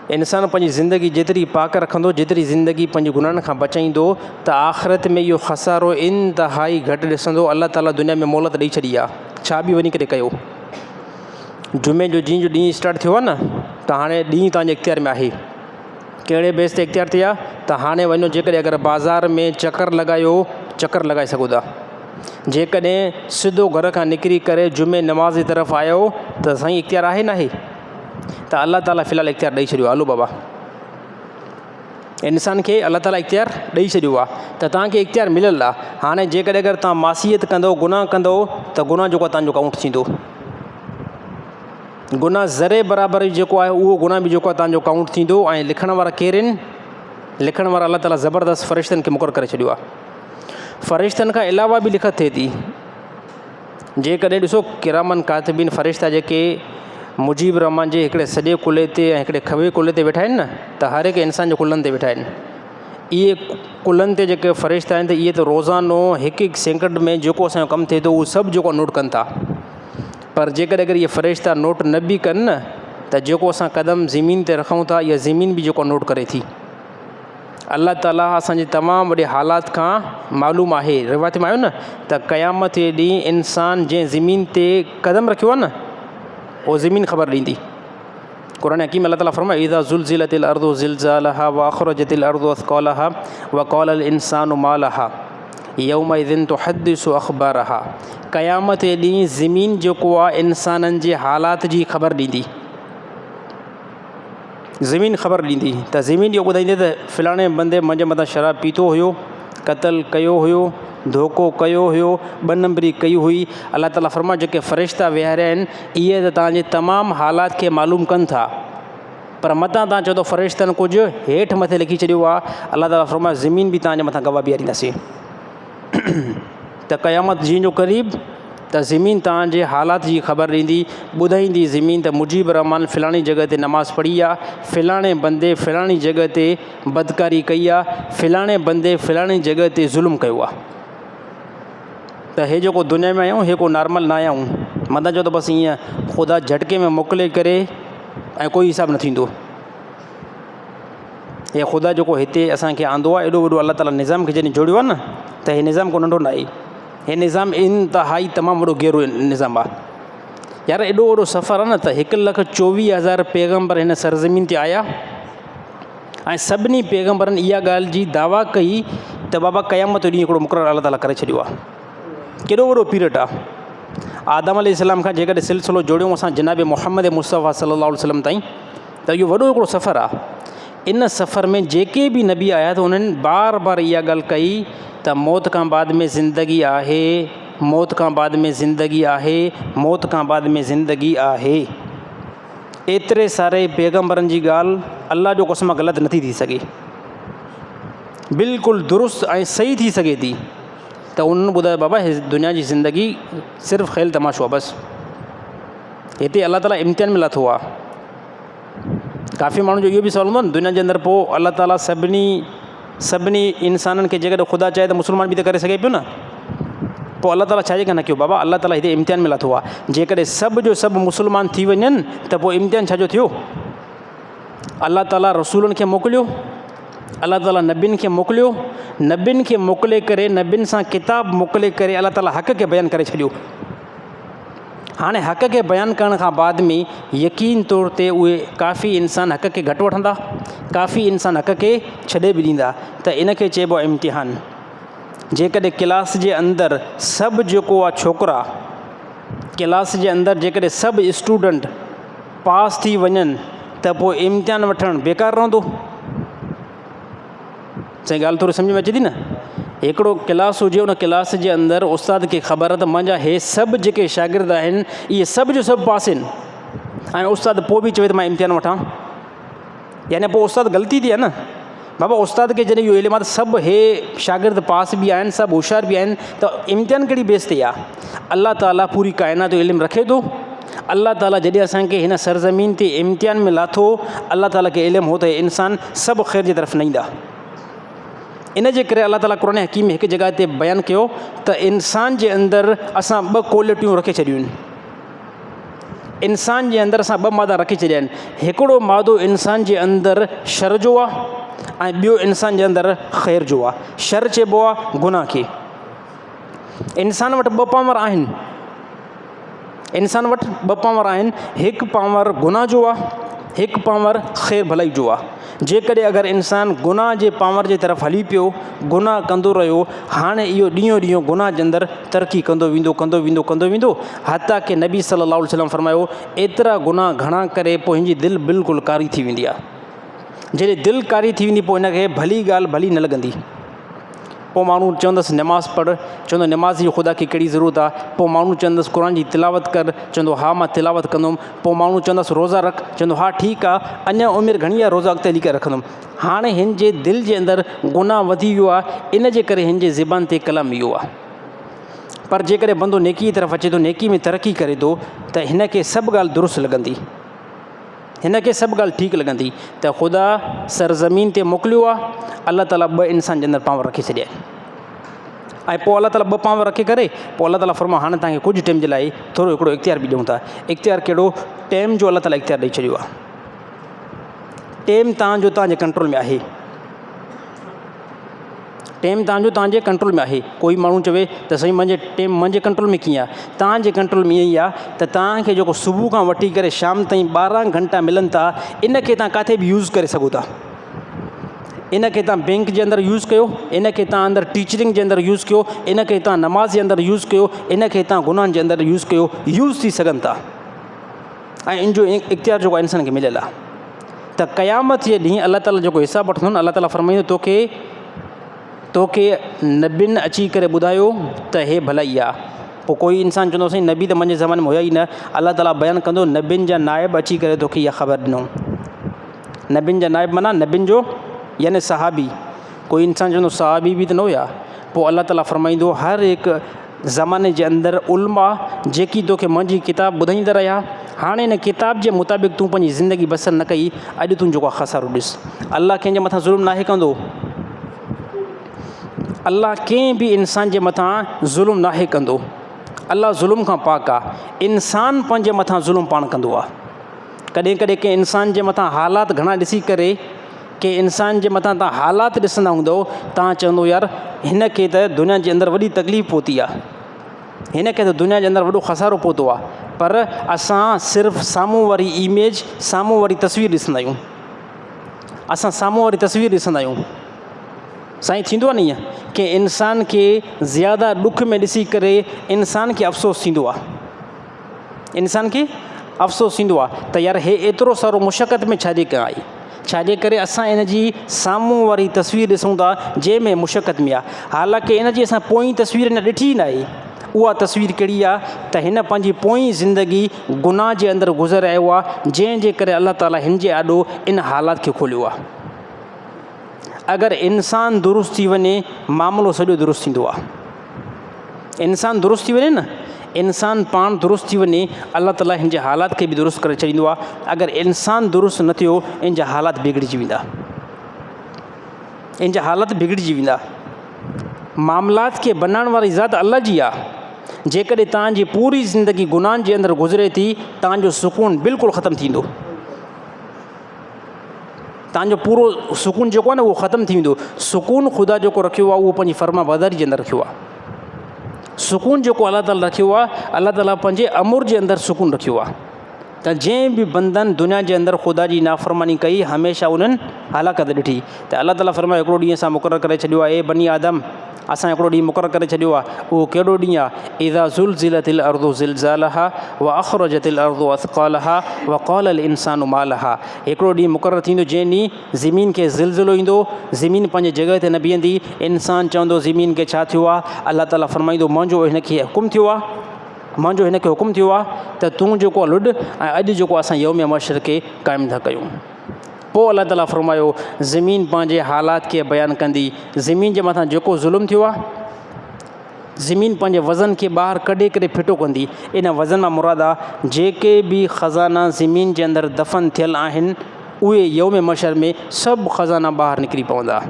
इंसान पंहिंजी ज़िंदगी जेतिरी पाक रखंदो, जेतिरी ज़िंदगी पंहिंजे गुनाहनि खां बचाईंदो त आख़िरत में इहो ख़सारो इंतिहाई घटि ॾिसंदो। अल्लाह ताला दुनिया में मोहलत ॾेई छॾी आहे। छा बि वञी करे कयो। जुमे जो जो ॾींहुं स्टार्ट थियो आहे न, त हाणे ॾींहुं तव्हांजे इख़्तियार में आहे। कहिड़े बेस ते इख़्तियार थिया त हाणे वञो, जेकॾहिं अगरि बाज़ार में चकर लॻायो, चकर लॻाए सघो था। जेकॾहिं सिधो घर खां निकिरी करे जुमे नमाज़ जी तरफ़ आयो त साईं इख़्तियार आहे न आहे? त अल्लाह ताला फ़िलहालु इख़्तियार ॾेई छॾियो आहे। हलो बाबा, इंसान खे अल्लाह ताला इख़्तियार ॾेई छॾियो आहे त तव्हांखे इख़्तियार मिलियलु आहे। हाणे जेकॾहिं अगरि तव्हां मासियत कंदो, गुनाह कंदो त गुनाह जेको आहे तव्हांजो काउंट थींदो। गुनाह ज़रे बराबरि जेको आहे उहो गुनाह बि जेको आहे तव्हांजो काउंट थींदो। ऐं लिखण वारा केरु आहिनि? लिखण वारा अल्लाह ताला ज़बरदस्त फ़रिश्तनि खे मुक़ररु करे छॾियो आहे। फ़रिश्तनि खां अलावा बि लिखत थिए थी। जेकॾहिं ॾिसो किरामन कातिबीन फ़रिश्ता जेके मुजीब रहमान जे हिकिड़े सॼे कुल्हे ते ऐं हिकिड़े खॿे कुल्हे ते वेठा आहिनि न, त हर हिकु इंसान जे कुल्हनि ते वेठा आहिनि। इहे कुल्हनि ते जेके फ़रिश्ता आहिनि त इहे त रोज़ानो हिकु हिकु सेकंड में जेको असांजो कमु थिए थो उहो सभु जेको नोट कनि था। पर जेकॾहिं अगरि इहे फ़रिश्ता नोट न बि कनि न, त जेको असां क़दम ज़मीन ते रखूं था, इहा ज़मीन बि जेको नोट करे थी। अल्लाह ताला असांजे तमामु वॾे हालात खां मालूम आहे। रिवायत में आयो न त क़यामत जे ॾींहुं इंसान जंहिं ज़मीन ते क़दम रखियो आहे न, उहो ज़मीन ख़बर ॾींदी। क़ुरान हकीम अल्लाह ताला फरमाए इज़ा ज़ुलज़िलतिल अर्दु ज़िलज़ालहा व अख़रजतिल अर्दु अथक़ालहा व क़ालल इंसानु मा लहा यौमइज़िन तुहद्दिसु अख़बारहा। क़यामत जे ॾींहुं ज़मीन जेको आहे इंसाननि जे हालात जी ख़बर ॾींदी। ज़मीन ख़बर ॾींदी त ज़मीन इहो ॿुधाईंदी त फ़लाणे बंदे मुंहिंजे मथां शराब पीतो हुयो, क़तल कयो हुयो, धोखो कयो हुयो, ॿ नंबरी कई हुई। अल्लाह ताला फरमाए जेके फ़रिश्ता विहारिया आहिनि इहे त तव्हांजे तमामु हालात खे मालूम कनि था। पर मतां तव्हां चओ त फ़रिश्तनि कुझु हेठि मथे लिखी छॾियो आहे। अल्लाह ताला फरमाए ज़मीन बि तव्हांजे मथां गवाह बीहारींदासीं। त क़यामत जीअं जो क़रीब त ज़मीन तव्हांजे हालात जी ख़बर ॾींदी, ॿुधाईंदी ज़मीन त मुजीब रहमान फ़लाणी जॻह ते नमाज़ पढ़ी आहे, फ़लाणे बंदे फ़लाणी जॻह ते बदकारी कई आहे, फ़लाणे बंदे फ़लाणी जॻह ते ज़ुल्म कयो आहे। त हे जेको दुनिया में आहियूं हे को नॉर्मल न आया आहियूं। मथां चओ त बसि ईअं ख़ुदा झटके में मोकिले करे ऐं कोई हिसाबु न थींदो। हे ख़ुदा जेको हिते असांखे आंदो आहे, एॾो वॾो अल्लाह ताला निज़ाम खे जॾहिं जोड़ियो आहे न, त हे निज़ाम को नंढो न आहे। हे निज़ाम इंतिहाई तमामु वॾो गहरो निज़ाम आहे। यार एॾो वॾो सफ़र आहे न त 1,24,000 पैगम्बर हिन सरज़मीन ते आया ऐं सभिनी पैगम्बरनि इहा ॻाल्हि जी दावा कई त बाबा क़यामत जो ॾींहुं हिकिड़ो मुक़ररु अल्लाह ताला करे छॾियो आहे। केॾो वॾो पीरियड आहे। आदम अलैहिस्सलाम खां जेकॾहिं सिलसिलो जोड़ियूं असां जनाब मुहम्मद मुस्तफ़ा सल्लल्लाहु अलैहि वसल्लम ताईं, त इहो वॾो हिकिड़ो सफ़र आहे। इन सफ़र में जेके बि नबी आया त उन्हनि बार बार इहा ॻाल्हि कई त मौत खां बाद में ज़िंदगी आहे, मौत खां बाद में ज़िंदगी आहे, मौत खां बाद में ज़िंदगी आहे। एतिरे सारे पैगम्बरनि जी ॻाल्हि अल्लाह जो कसम ग़लति नथी थी सघे, बिल्कुलु दुरुस्त ऐं सही थी सघे थी। त उन्हनि ॿुधायो बाबा हे दुनिया जी ज़िंदगी सिर्फ़ु खेल तमाशो आहे बसि। हिते अल्लाह ताला इम्तिहान में लाथो आहे। काफ़ी माण्हुनि जो इहो बि सवालु हूंदो न दुनिया जे अंदरि पोइ अल्लाह ताला सभिनी इंसाननि खे जेकॾहिं ख़ुदा चाहे त मुस्लमान बि त करे सघे पियो न। पोइ अल्लाह ताला छाजे खां न कयो बाबा? अल्लाह ताला हिते इम्तिहान में लाथो आहे। जेकॾहिं सभु जो सभु मुस्लमान थी वञनि त पोइ इम्तिहान छाजो थियो? अल्लाह ताला रसूलनि खे मोकिलियो, अल्लाह ताला नबियुनि खे मोकिलियो, नबियुनि खे मोकिले करे नबियुनि सां किताब मोकिले करे अल्लाह ताला हक़ खे बयानु करे छॾियो। हाणे हक़ खे बयानु करण खां बाद में यकीन तौर ते उहे काफ़ी इंसान हक़ खे घटि वठंदा, काफ़ी इंसान हक़ खे छॾे बि ॾींदा। त इन खे चइबो आहे इम्तिहान। जेकॾहिं क्लास जे अंदरि सभु जेको आहे छोकिरा, क्लास जे अंदरि जेकॾहिं सभु स्टूडेंट पास थी वञनि त पोइ इम्तिहान वठणु बेकार रहंदो। सही ॻाल्हि थोरी सम्झ में अचे थी न? हिकिड़ो क्लास हुजे, उन क्लास जे अंदरि उस्ताद खे ख़बर आहे त मुंहिंजा हे सभु जेके शागिर्द आहिनि इहे सभु जो सभु पास आहिनि, ऐं उस्ताद पोइ बि चवे त मां इम्तिहान वठां, यानी पोइ उस्ताद ग़लती थी आहे न। बाबा उस्ताद खे जॾहिं इहो इल्मु आहे त सभु हे शागिर्द पास बि आहिनि, सभु होशियार बि आहिनि, त इम्तिहान कहिड़ी बेस ते आहे? अल्लाह ताला पूरी काइनात जो इल्मु रखे थो। अल्लाह ताला जॾहिं असांखे हिन सरज़मीन ते इम्तिहान में लाथो, अल्लाह ताला खे इल्मु हो त इंसान सभु ख़ैर जी तरफ़ न ईंदा। इन जे करे अल्लाह ताला क़ुरान हकीम में हिकु जॻह ते बयानु कयो त इंसान जे अंदरि असां ॿ क्वालिटियूं रखे छॾियूं आहिनि। इंसान जे अंदरि असां ॿ मादा रखे छॾिया आहिनि। हिकिड़ो मादो इंसान जे अंदरि शर जो आहे ऐं ॿियो इंसान जे अंदरि ख़ैर जो आहे। शर चइबो आहे गुनाह खे। इंसान वटि ॿ पावर आहिनि, इंसान वटि ॿ पावर आहिनि, हिकु पावर गुनाह जो आहे, हिकु पावर ख़ैर भलाई जो आहे। जेकॾहिं अगरि इंसान गुनाह जे पावर जे तरफ़ हली पियो, गुनाह कंदो रहियो, हाणे इहो ॾींहों ॾींहों गुनाह जे अंदरि तरक़ी कंदो वेंदो हता की नबी सल्लल्लाहु अलैहि वसल्लम फरमायो एतिरा गुनाह घणा करे पोइ हिनजी दिलि बिल्कुलु कारी थी वेंदी आहे। जॾहिं दिलि कारी थी वेंदी पोइ हिनखे भली ॻाल्हि भली न लॻंदी। पोइ माण्हू चवंदुसि नमाज़ पढ़, चवंदो नमाज़ जी ख़ुदा खे कहिड़ी ज़रूरत आहे। पोइ माण्हू चवंदुसि क़ुर जी तिलावत कर, चवंदो हा मां तिलावत कंदुमि। पोइ माण्हू चवंदुसि रोज़ा रख, चवंदो हा ठीकु आहे, अञा उमिरि घणी आहे, रोज़ा अॻिते हली करे रखंदुमि। हाणे हिन जे दिलि जे अंदरि गुनाह वधी वियो आहे, इन जे करे हिन जे ज़बान ते कलम इहो आहे। पर जेकॾहिं बंदो नेकी जी तरफ़ अचे थो, नेकी में तरक़ी करे थो, त हिन खे सभु ॻाल्हि दुरुस्त लॻंदी, हिन खे सभु ॻाल्हि ठीकु लॻंदी त ख़ुदा सरज़मीन ते मोकिलियो आहे। अल्लाह ताला ॿ इंसान जे अंदरि पावर रखी छॾिया आहिनि, ऐं पोइ अल्लाह ताला ॿ पावर रखे करे पोइ अल्लाह ताला फरमायो हाणे तव्हांखे कुझु टाइम जे लाइ थोरो हिकिड़ो इख़्तियार बि ॾियूं था। इख़्तियार कहिड़ो? टाइम जो अल्लाह ताला इख़्तियार ॾेई छॾियो आहे। टाइम तव्हांजो तव्हांजे कंट्रोल में आहे, टाइम तव्हांजो तव्हांजे कंट्रोल में आहे। कोई माण्हू चवे त साईं मुंहिंजे टाइम मुंहिंजे कंट्रोल में कीअं आहे? तव्हांजे कंट्रोल में ईअं ई आहे त तव्हांखे जेको सुबुह खां वठी करे शाम ताईं 12 घंटा मिलनि था, इन खे तव्हां किथे बि यूज़ करे सघो था। इन खे तव्हां बैंक जे अंदरि यूज़ कयो, इन खे तव्हां अंदरि टीचरिंग जे अंदरि यूज़ कयो, इन खे तव्हां नमाज़ जे अंदरि यूज़ कयो, इन खे तव्हां गुनाहनि जे अंदरि यूज़ कयो, यूज़ थी सघनि था। ऐं इन जो इख़्तियार जेको इंसान खे मिलियल आहे त क़यामत जे ॾींहुं अल्लाह ताला जेको हिसाबु वठंदो न, अल्लाह ताला फरमाईंदो तोखे नबियुनि अची करे ॿुधायो त हे भलाई आहे। पोइ कोई इंसान चवंदो साईं नबी त मुंहिंजे ज़माने में हुया ई न। अल्लाह ताला बयानु कंदो नबियुनि जा नाइब अची करे तोखे इहा ख़बर ॾिनो। नबियुनि जा नाइब माना नबियुनि जो यानी सहाबी। कोई इंसान चवंदो सहाबी बि त न हुया। पोइ अल्लाह ताला फरमाईंदो हर हिकु ज़माने जे अंदरि उलमा जेकी तोखे मुंहिंजी किताब ॿुधाईंदा रहिया, हाणे हिन किताब जे मुताबिक़ तूं पंहिंजी ज़िंदगी बसर न कई, अॼु तूं जेको आहे ख़सारो ॾिस। अल्लाह कंहिंजे मथां ज़ुल्म नाहे कंदो, अल्लाह कंहिं बि इंसान जे मथां ज़ुल्म नाहे कंदो। अल्लाह ज़ुल्म खां पाक आहे। इंसान पंहिंजे मथां ज़ुल्म पाण कंदो आहे। कॾहिं कॾहिं कंहिं इंसान जे मथां हालात घणा ॾिसी करे, कंहिं इंसान जे मथां तव्हां हालात ॾिसंदा हूंदव, तव्हां चवंदो यार हिन खे त दुनिया जे अंदरि वॾी तकलीफ़ पहुती आहे, हिन खे त दुनिया जे अंदरि वॾो ख़सारो पहुतो आहे। पर असां सिर्फ़ु साम्हूं वारी इमेज, साम्हूं वारी तस्वीर ॾिसंदा आहियूं। असां साम्हूं वारी तस्वीर ॾिसंदा आहियूं। साईं थींदो आहे न ईअं कि इंसान खे ज़्यादा ॾुख में ॾिसी करे इंसान खे अफ़सोस थींदो आहे, इंसान खे अफ़सोस थींदो आहे त यार हे एतिरो सारो मुशक़त में छाजे करे आई, छाजे करे असां इन जी साम्हूं वारी तस्वीर ॾिसूं था जंहिंमें मुशक़त में आहे। हालांकि इन जी असां पोइ तस्वीर न ॾिठी न आहे। उहा तस्वीर कहिड़ी आहे त हिन पंहिंजी पोइ ज़िंदगी गुनाह जे अंदरि गुज़ारायो आहे, जंहिंजे करे अल्लाह ताला हिन जे आॾो इन हालात खे खोलियो आहे। अगरि इंसान दुरुस्त थी वञे, मामिलो सॼो दुरुस्त थींदो आहे। इंसान दुरुस्त थी वञे न, इंसान पाण दुरुस्त थी वञे, अल्लाह ताला हिन जे हालात खे बि दुरुस्त करे छॾींदो आहे। अगरि इंसान दुरुस्त न थियो, इन जा हालात बिगड़िजी वेंदा, इन जा हालात बिगड़िजी वेंदा। मामलात खे बनाइण वारी ज़ात अल्लाह जी आहे। जेकॾहिं तव्हांजी पूरी ज़िंदगी गुनाहनि जे अंदरि गुज़रे थी, तव्हांजो सुकून बिल्कुलु ख़तमु थींदो। तव्हांजो पूरो सुकून जेको आहे न उहो ख़तमु थी वेंदो। सुकून ख़ुदा जेको रखियो आहे उहो पंहिंजी फर्मा बरदारी जे अंदरि रखियो आहे। सुकून जेको अल्लाह ताला रखियो आहे, अल्लाह ताला पंहिंजे अमुर जे अंदरि सुकून रखियो आहे। त जंहिं बि बंदनि दुनिया जे अंदरि ख़ुदा जी नाफ़रमानी कई, हमेशह उन्हनि हलाकत ॾिठी। त अल्लाह ताला फरमायो हिकिड़ो ॾींहुं असां मुक़ररु करे छॾियो आहे, ए बनी आदम असां हिकिड़ो ॾींहुं मुक़ररु करे छॾियो आहे, उहो कहिड़ो ॾींहुं आहे, इज़ा ज़ुलज़िलतिल अर्दु ज़िलज़ालहा व अख़रजतिल अर्दु अथक़ालहा व क़ालल इंसानु मा लहा। हिकिड़ो ॾींहुं मुक़ररु थींदो जंहिं ॾींहुं ज़मीन खे ज़िलज़िलो ईंदो, ज़मीन पंहिंजे जॻह ते न बीहंदी, इंसानु चवंदो ज़मीन खे छा थियो आहे, अलाह ताला फ़रमाईंदो मुंहिंजो हिनखे हुकुम थियो आहे, मुंहिंजो हिनखे हुकुम थियो आहे त तूं जेको लुॾ ऐं अॼु जेको असां यौम महशर खे क़ाइमु था कयूं। पोइ अलाह ताला फ़रमायो ज़मीन पंहिंजे हालात खे बयानु कंदी, ज़मीन जे मथां जेको ज़ुल्म थियो आहे, ज़मीन पंहिंजे वज़न खे ॿाहिरि कढे करे फिटो कंदी। इन वज़न मां मुराद आहे जेके बि ख़ज़ाना ज़मीन जे अंदरि दफ़न थियल आहिनि, उहे यौम महशर में सभु ख़ज़ाना ॿाहिरि निकिरी पवंदा।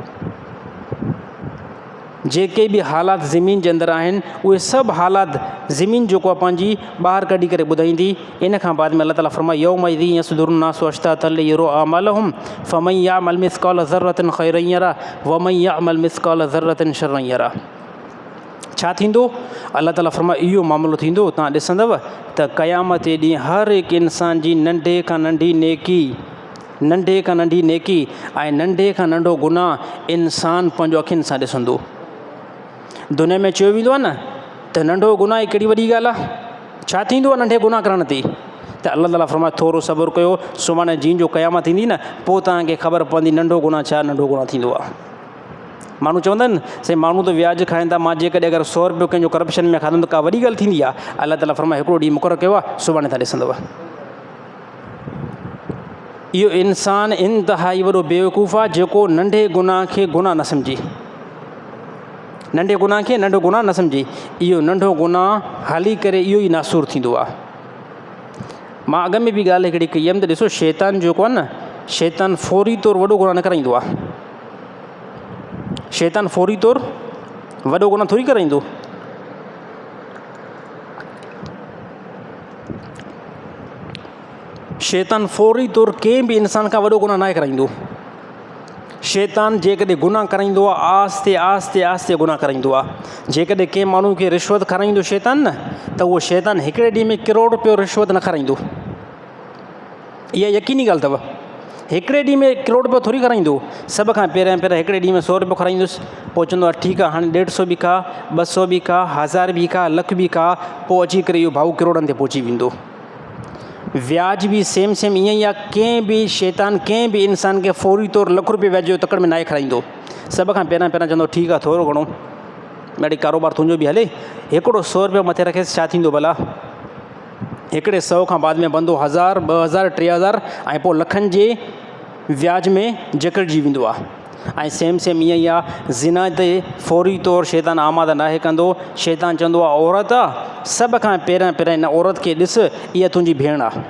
जेके बि हालात ज़मीन जे अंदरि आहिनि, उहे सभु हालात ज़मीन जेको आहे पंहिंजी ॿाहिरि कढी करे ॿुधाईंदी। इन खां बाद में अलाह ताला फ़रमाए यौमइज़ यसदुरु नासु अश्तातन लियुरौ आमालहुम फमन यअमल मिस्क़ाल ज़र्रतिन ख़ैरन यरा व मन यअमल मिस्क़ाल ज़र्रतिन शर्रन यरा। छा थींदो? अलाह ताला फ़रमाए इहो मामिलो थींदो, तव्हां ॾिसंदव त क़यामत जे ॾींहुं हर हिकु इंसान जी नंढे खां नंढी नेकी, नंढे खां नंढी नेकी ऐं नंढे खां नंढो गुनाह इंसानु पंहिंजो अखियुनि सां ॾिसंदो। दुनिया में चयो वेंदो आहे न त नंढो गुनाह कहिड़ी वॾी ॻाल्हि आहे, छा थींदो आहे नंढे गुनाह करण ते? त अलाह ताला फ़रमाए थोरो सब्र कयो, सुभाणे जीअं जो क़यामत थींदी न, पोइ तव्हांखे ख़बर पवंदी नंढो गुनाह छा नंढो गुनाह थींदो आहे। माण्हू चवंदा आहिनि साईं माण्हू त व्याज खाइनि था, मां जेकॾहिं अगरि 100 रुपयो कंहिंजो करप्शन में खाधुमि त का वॾी ॻाल्हि थींदी आहे? अलाह ताला फ़रमाए हिकिड़ो ॾींहुं मुक़ररु कयो आहे, सुभाणे तव्हां ॾिसंदव। इहो इंसानु इंतिहाई वॾो बेवकूफ़ आहे जेको नंढे गुनाह खे गुनाह न सम्झे, नंढे गुनाह खे नंढो गुनाह न सम्झे। इहो नंढो गुनाह हली करे इहो ई नासूर थींदो आहे। मां अॻ में बि ॻाल्हि हिकिड़ी कई हुयमि त ॾिसो शैतान जेको आहे न, शैतान फौरी तौरु वॾो गुनाह न कराईंदो आहे। शैतान फौरी तौरु वॾो गुनाह थोरी कराईंदो। शैतान फौरी तौरु कंहिं बि इंसान खां वॾो गुनाह न कराईंदो। शैतान जेकॾहिं गुनाह कराईंदो आहे आहिस्ते आहिस्ते आहिस्ते गुनाह कराईंदो आहे। जेकॾहिं कंहिं माण्हू खे रिश्वत खाराईंदो शैतान न, त उहो शैतान हिकिड़े ॾींहं में करोड़ रुपयो रिश्वत न खाराईंदो। इहा यकीनी ॻाल्हि अथव। हिकिड़े ॾींहं में करोड़ रुपयो थोरी खाराईंदो। सभ खां पहिरियों हिकिड़े ॾींहं में 100 रुपयो खाराईंदुसि, पोइ चवंदो आहे ठीकु आहे हाणे 150 बि खा, 200 बि खा, 1000 बि खा, लख बि खा, पोइ अची करे इहो भाऊ करोड़नि ते पहुची वेंदो। व्याज बि सेम ईअं ई आहे। कंहिं बि शैतान कंहिं बि इंसान खे फौरी तौरु लख रुपये व्याज जो तकड़ में नाहे खाराईंदो। सभ खां पहिरियों चवंदो ठीकु आहे थोरो घणो मिड़ी कारोबार तुंहिंजो बि हले, हिकिड़ो 100 रुपयो मथे रखेसि, छा थींदो भला? हिकिड़े 100 खां बाद में बंदो 1000, 2000, 3000 ऐं पोइ लखनि जे व्याज में जकड़जी वेंदो आहे। ऐं सेम ईअं ई आहे। ज़िना ते फौरी तौरु शैतान आमाद नाहे कंदो। शैतान चवंदो आहे औरत आहे, सभ खां पहिरियों हिन औरत खे ॾिस, इहा तुंहिंजी भेण आहे।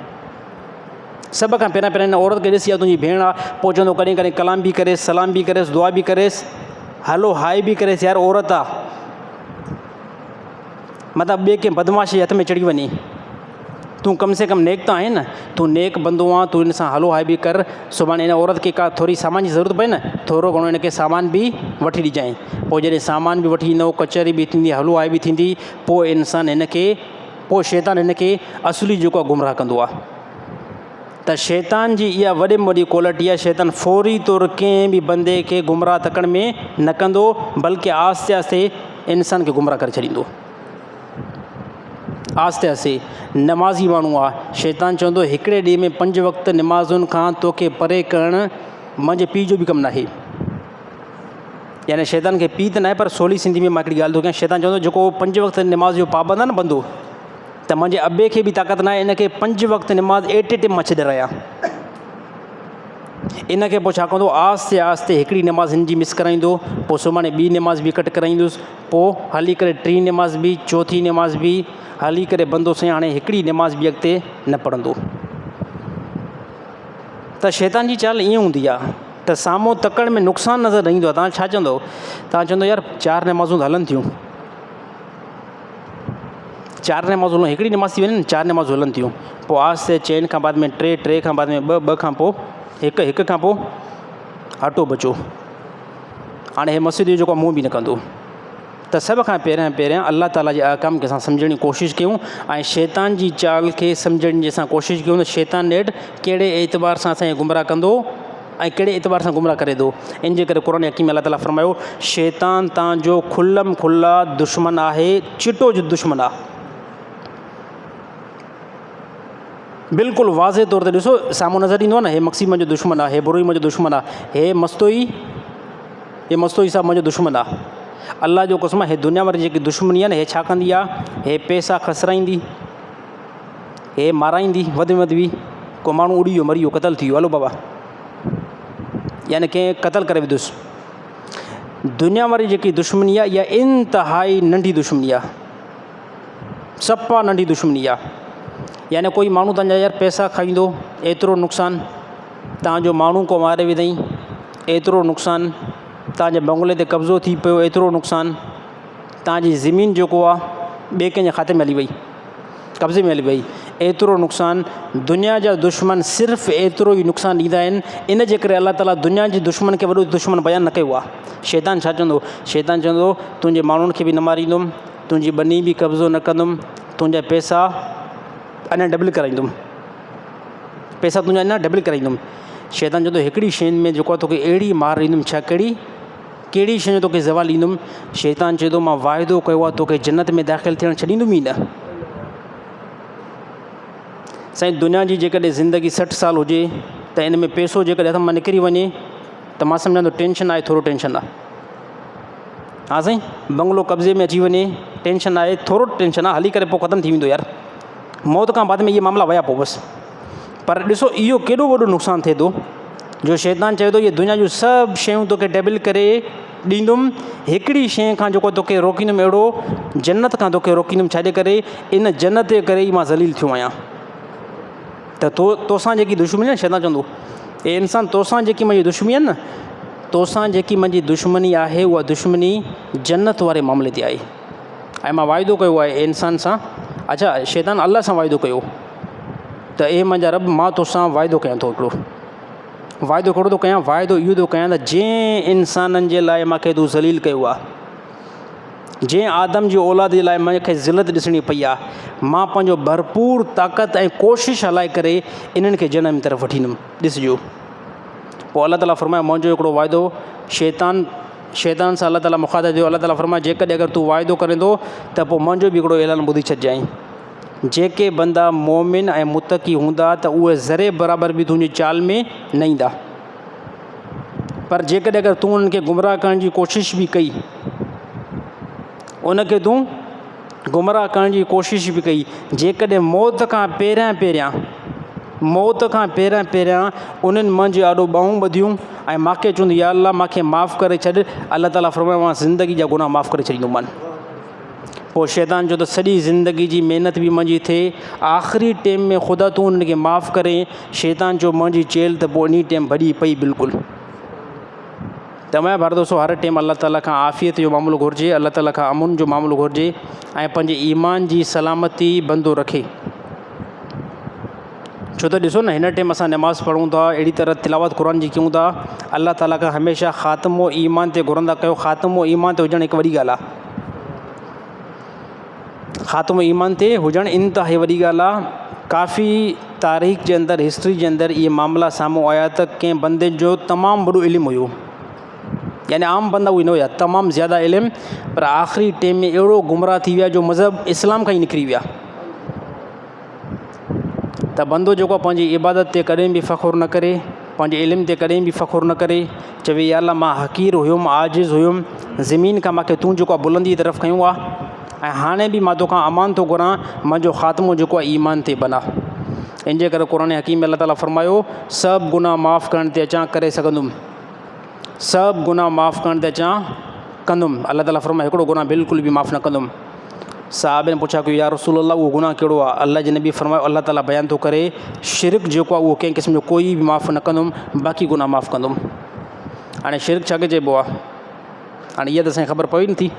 सभ खां पहिरियों हिन औरत खे ॾिस, इहा तुंहिंजी भेण आहे। पोइ चवंदो कॾहिं कॾहिं कलाम बि करेसि, सलाम बि करेसि, दुआ बि करेसि, हलो हाय बि करेसि, यार औरत आहे। मतिलबु ॿिए कंहिं बदमाशी हथ में चढ़ी वञे, तूं कम से कम नेक त आहे न, तूं नेक बंदो आहे, तूं हिन सां हलो हाय बि कर। सुभाणे हिन औरत खे का थोरी सामान जी ज़रूरत पए न, थोरो घणो हिनखे सामान बि वठी ॾिजांइ। पोइ जॾहिं सामान बि वठी ईंदो, कचहरी बि थींदी, हलो हाय बि थींदी, पोइ इंसान हिनखे, पोइ शैतान हिनखे असली जेको आहे गुमराह कंदो आहे। त शैतान जी इहा वॾे में वॾी क्वालिटी आहे। शैतान फौरी तौरु कंहिं बि बंदे खे गुमराह तकड़ में न कंदो, बल्कि आहिस्ते आहिस्ते इंसान खे गुमराह करे छॾींदो। आहिस्ते आहिस्ते नमाज़ी माण्हू आहे, शैतान चवंदो हिकिड़े ॾींहं में 5 वक़्त नमाज़ुनि खां तोखे परे करणु मुंहिंजे पीउ जो बि कमु न आहे। यानी शैतान खे पीउ त न आहे, पर सवली सिंधी में मां हिकिड़ी ॻाल्हि थो कयां। शैतान चवंदो जेको 5 वक़्त नमाज़ जो पाबंद आहे न बंदो, त मुंहिंजे अबे खे बि ताक़त न आहे इनखे 5 वक़्त नमाज़ एट ए टाइम मां छॾे रहिया। इनखे पोइ छा कंदो, आहिस्ते आहिस्ते हिकिड़ी नमाज़ हिन जी मिस कराईंदो, पोइ सुभाणे ॿी नमाज़ बि कट कराईंदुसि, पोइ हली करे 3 नमाज़ बि, 4थी नमाज़ बि हली करे बंदो साईं हाणे हिकिड़ी नमाज़ बि अॻिते न पढ़ंदो। त शैतान जी चाल ईअं हूंदी आहे त साम्हूं तकड़ में नुक़सानु नज़र न ईंदो आहे। तव्हां छा चवंदो? तव्हां चवंदो यार 4 नमाज़ूं हलनि थियूं, 4 नमाज़ूं हिकिड़ी नमाज़ थी वञे, 4 नमाज़ूं हलनि थियूं, पोइ आहिस्ते चइनि खां बाद में 3, 3 खां बाद में 2, 2 खां पोइ 1, 1 खां पोइ हटो बचो। हाणे हे मस्जिद जो जेको मुंहुं बि न कंदो। त सभ खां पहिरियों अलाह ताला जे अहकाम खे असां सम्झण जी कोशिशि कयूं ऐं शैतान जी चाल खे सम्झण जी असां कोशिशि कयूं त शैतान नेठि कहिड़े एतबार सां असांखे गुमराह कंदो ऐं कहिड़े एतबार सां गुमराह करे थो। इन जे करे क़ुर हकीम अलाह ताला फरमायो शैतान तव्हांजो खुलम खुला दुश्मन आहे, चिटो जो दुश्मन आहे। बिल्कुलु वाज़े तौर ते ॾिसो साम्हूं नज़र ईंदो आहे न, हे मक़सी मुंहिंजो दुश्मन आहे, हे बुरोई मुंहिंजो दुश्मन आहे, हे मस्तोई साहब मुंहिंजो दुश्मन आहे। अलाह जो कसम हे दुनिया वारी जेकी दुश्मनी आहे न, हे छा कंदी आहे, हे पैसा खसराईंदी, हे माराईंदी वधि में वधि बि। को माण्हू उड़ी वियो, मरी वियो, क़तल थी वियो, हलो बाबा, यानी कंहिं क़तल करे विधुसि। दुनिया वारी जेकी दुश्मनी आहे इहा इंतिहाई नंढी दुश्मनी आहे, सफ़ा नंढी दुश्मनी आहे। यानी कोई माण्हू तव्हांजा यार पैसा खाईंदो, एतिरो नुक़सानु, तव्हांजो माण्हू को मारे विधई, एतिरो नुक़सानु, तव्हांजे बंगले ते कब्ज़ो थी पियो, एतिरो नुक़सानु, तव्हांजी ज़मीन जेको आहे ॿिए कंहिंजे खाते में हली वई, कब्ज़े में हली वई, एतिरो नुक़सानु। दुनिया जा दुश्मन सिर्फ़ु एतिरो ई नुक़सानु ॾींदा आहिनि। इन जे करे अलाह ताला दुनिया जे दुश्मन खे वॾो दुश्मन बयानु न कयो आहे। शैतान छा चवंदो, शैतान चवंदो तुंहिंजे माण्हुनि खे बि न मारींदुमि, तुंहिंजी बनी बि कब्ज़ो न कंदुमि, तुंहिंजा पैसा अञा डबल कराईंदुमि, पैसा तुंहिंजा अञा डबल कराईंदुमि। शैतान चवंदो हिकिड़ी शइ में जेको आहे तोखे अहिड़ी मार ॾींदुमि, छा कहिड़ी शइ जो तोखे ज़वाल ॾींदुमि। शैतान चए थो मां वाइदो कयो आहे तोखे जन्नत में दाख़िल थियणु छॾींदुमि ई न। साईं दुनिया जी जेकॾहिं ज़िंदगी 60 साल हुजे त इन में पैसो जेकॾहिं हथ मां निकिरी वञे त मां सम्झां थो टेंशन आहे, थोरो टेंशन आहे। हा साईं, बंगलो कब्ज़े में अची वञे टेंशन आहे, थोरो टेंशन आहे, हली करे पोइ ख़तमु थी वेंदो यार, मौत खां बाद में इहे मामला विया पोइ बसि। पर ॾिसो इहो केॾो वॾो नुक़सानु थिए थो जो शैतान चए थो इहे दुनिया जूं सभु शयूं तोखे डबल करे ॾींदुमि, हिकिड़ी शइ खां जेको तोखे रोकींदुमि, अहिड़ो जन्नत खां तोखे रोकींदुमि। छाजे करे, इन जन्नत जे करे ई मां ज़लील थियो आहियां। त तोसां जेकी दुश्मनी आहे, शैतान चवंदो ए इंसान तोसां जेकी मुंहिंजी दुश्मनी आहे न, तोसां जेकी मुंहिंजी दुश्मनी आहे उहा दुश्मनी जन्नत वारे मामले ते आहे। ऐं मां वाइदो कयो आहे इंसान सां, अच्छा शैतान अलाह सां वाइदो कयो त ए मुंहिंजा रब मां तोसां वाइदो कयां थो, हिकिड़ो वाइदो कहिड़ो थो कयां, वाइदो इहो थो कयां त जंहिं इंसाननि जे लाइ मूंखे तूं ज़लील कयो आहे, जंहिं आदम जी औलाद जे लाइ मूंखे ज़िलत ॾिसणी पई आहे, मां पंहिंजो भरपूर ताक़त ऐं कोशिशि हलाए करे इन्हनि खे जनम तरफ़ वठींदुमि। ॾिसजो पोइ अलाह ताला फरमाए मुंहिंजो हिकिड़ो वाइदो शैतान सां अलाह ताला मुखातिब थियो। अलाह ताला फरमाए जेकॾहिं अगरि तूं वाइदो करे थो त पोइ मुंहिंजो बि हिकिड़ो ऐलान ॿुधी छॾिजांइ, जेके बंदा मोमिन ऐं मुतक़ी हूंदा त उहे ज़रे बराबरि बि तुंहिंजी चाल में न ईंदा। पर जेकॾहिं अगरि तूं उन्हनि खे गुमराह करण जी कोशिशि बि कई, उनखे तूं गुमराह करण जी कोशिशि बि कई, जेकॾहिं मौत खां पहिरियां उन्हनि मुंहिंजे आॾो ॿाहूं ॿधियूं ऐं मूंखे चवंदी या अल्लाह मूंखे माफ़ु करे छॾ, अलाह ताला फरमाए मां ज़िंदगी जा गुनाह माफ़ु करे छॾींदोमान। पोइ शैतान जो त सॼी ज़िंदगी जी महिनत बि मुंहिंजी थिए, आख़िरी टाइम में ख़ुदा तूं उन्हनि खे माफ़ु करे, शैतान जो मुंहिंजी चेल त पोइ इन टाइम भॼी पई बिल्कुलु। तमामु भार दोस्तो हर टाइम अल्लाह ताला खां आफ़ियत जो मामिलो घुरिजे, अल्लाह ताला खां अमुन जो मामिलो घुरिजे ऐं पंहिंजे ईमान जी सलामती बंदो रखे। छो त ॾिसो न हिन टाइम असां नमाज़ पढ़ूं था, अहिड़ी तरह तिलावत क़ुर जी कयूं था, अल्लाह ताला खां हमेशह ख़ात्मो ईमान ते घुरंदा कयो। ख़ात्मो ईमान ते हुजणु हिकु वॾी ॻाल्हि आहे, ख़ात्मो ईमान ते हुजणु इंतिहाई वॾी ॻाल्हि आहे। काफ़ी तारीख़ जे अंदरि, हिस्ट्री जे अंदरि इहे मामला साम्हूं आया त कंहिं बंदे जो तमामु वॾो इल्मु हुयो, यानी आम बंदा उहे न हुया, तमामु ज़्यादा इल्मु, पर आख़िरी टाइम में अहिड़ो गुमराह थी विया जो मज़हब इस्लाम खां ई निकिरी विया। त बंदो जेको आहे पंहिंजी इबादत ते कॾहिं बि फ़ख़ुरु न करे, पंहिंजे इल्म ते कॾहिं बि फ़ख़ुरु न करे, चवे या अल्लाह मां हक़ीर हुयुमि, आजिज़ हुयुमि, ज़मीन खां मूंखे तूं जेको आहे बुलंदी तरफ़ खयूं आहे ऐं हाणे बि मां तोखां अमान थो घुरां, मुंहिंजो ख़ात्मो जेको आहे ईमान ते बना। इन जे करे क़ुर हकीम अल्लाह ताला फरमायो सभु गुनाह माफ़ु करण ते अचां करे सघंदुमि, सभु गुनाह माफ़ु करण ते अचां कंदुमि। अल्लाह ताला फरमाए हिकिड़ो गुनाह बिल्कुलु बि माफ़ु न कंदुमि। साहब ने पुछा कि या रसूल अल्लाह उहो गुनाह कहिड़ो आहे? अल्लाह जे नबी फरमायो अल्लाह ताला बयानु थो करे शिरक जेको आहे उहो कंहिं क़िस्म जो कोई बि माफ़ु न कंदुमि, बाक़ी गुनाह माफ़ु कंदुमि। हाणे शिरक छा खे चइबो आहे? हाणे इहा त असांखे ख़बर पई नथी।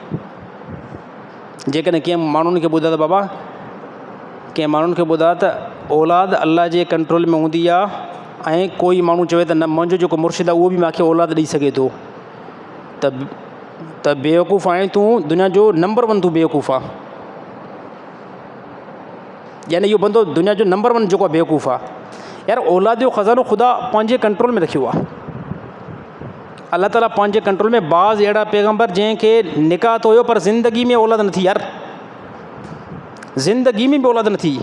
जेकॾहिं कंहिं माण्हुनि खे ॿुधा त बाबा, कंहिं माण्हुनि खे ॿुधा त औलाद अल्लाह जे कंट्रोल में हूंदी आहे ऐं कोई माण्हू चवे त न मुंहिंजो जेको मुर्शिद आहे उहो बि मूंखे औलाद ॾेई सघे थो, त बेवकूफ़ आहे तूं, दुनिया जो नंबर 1 तूं बेवकूफ़ आहे। यानी इहो बंदो दुनिया जो नंबर 1 जेको आहे बेवकूफ़ आहे। यार औलाद जो ख़ज़ानो ख़ुदा पंहिंजे कंट्रोल में रखियो आहे। अल्लाह ताला पंहिंजे कंट्रोल में। बाज़ अहिड़ा पैगम्बर जंहिंखे निकाह तो हुयो पर ज़िंदगी में औलाद न थी यार, ज़िंदगी में बि औलाद न थी।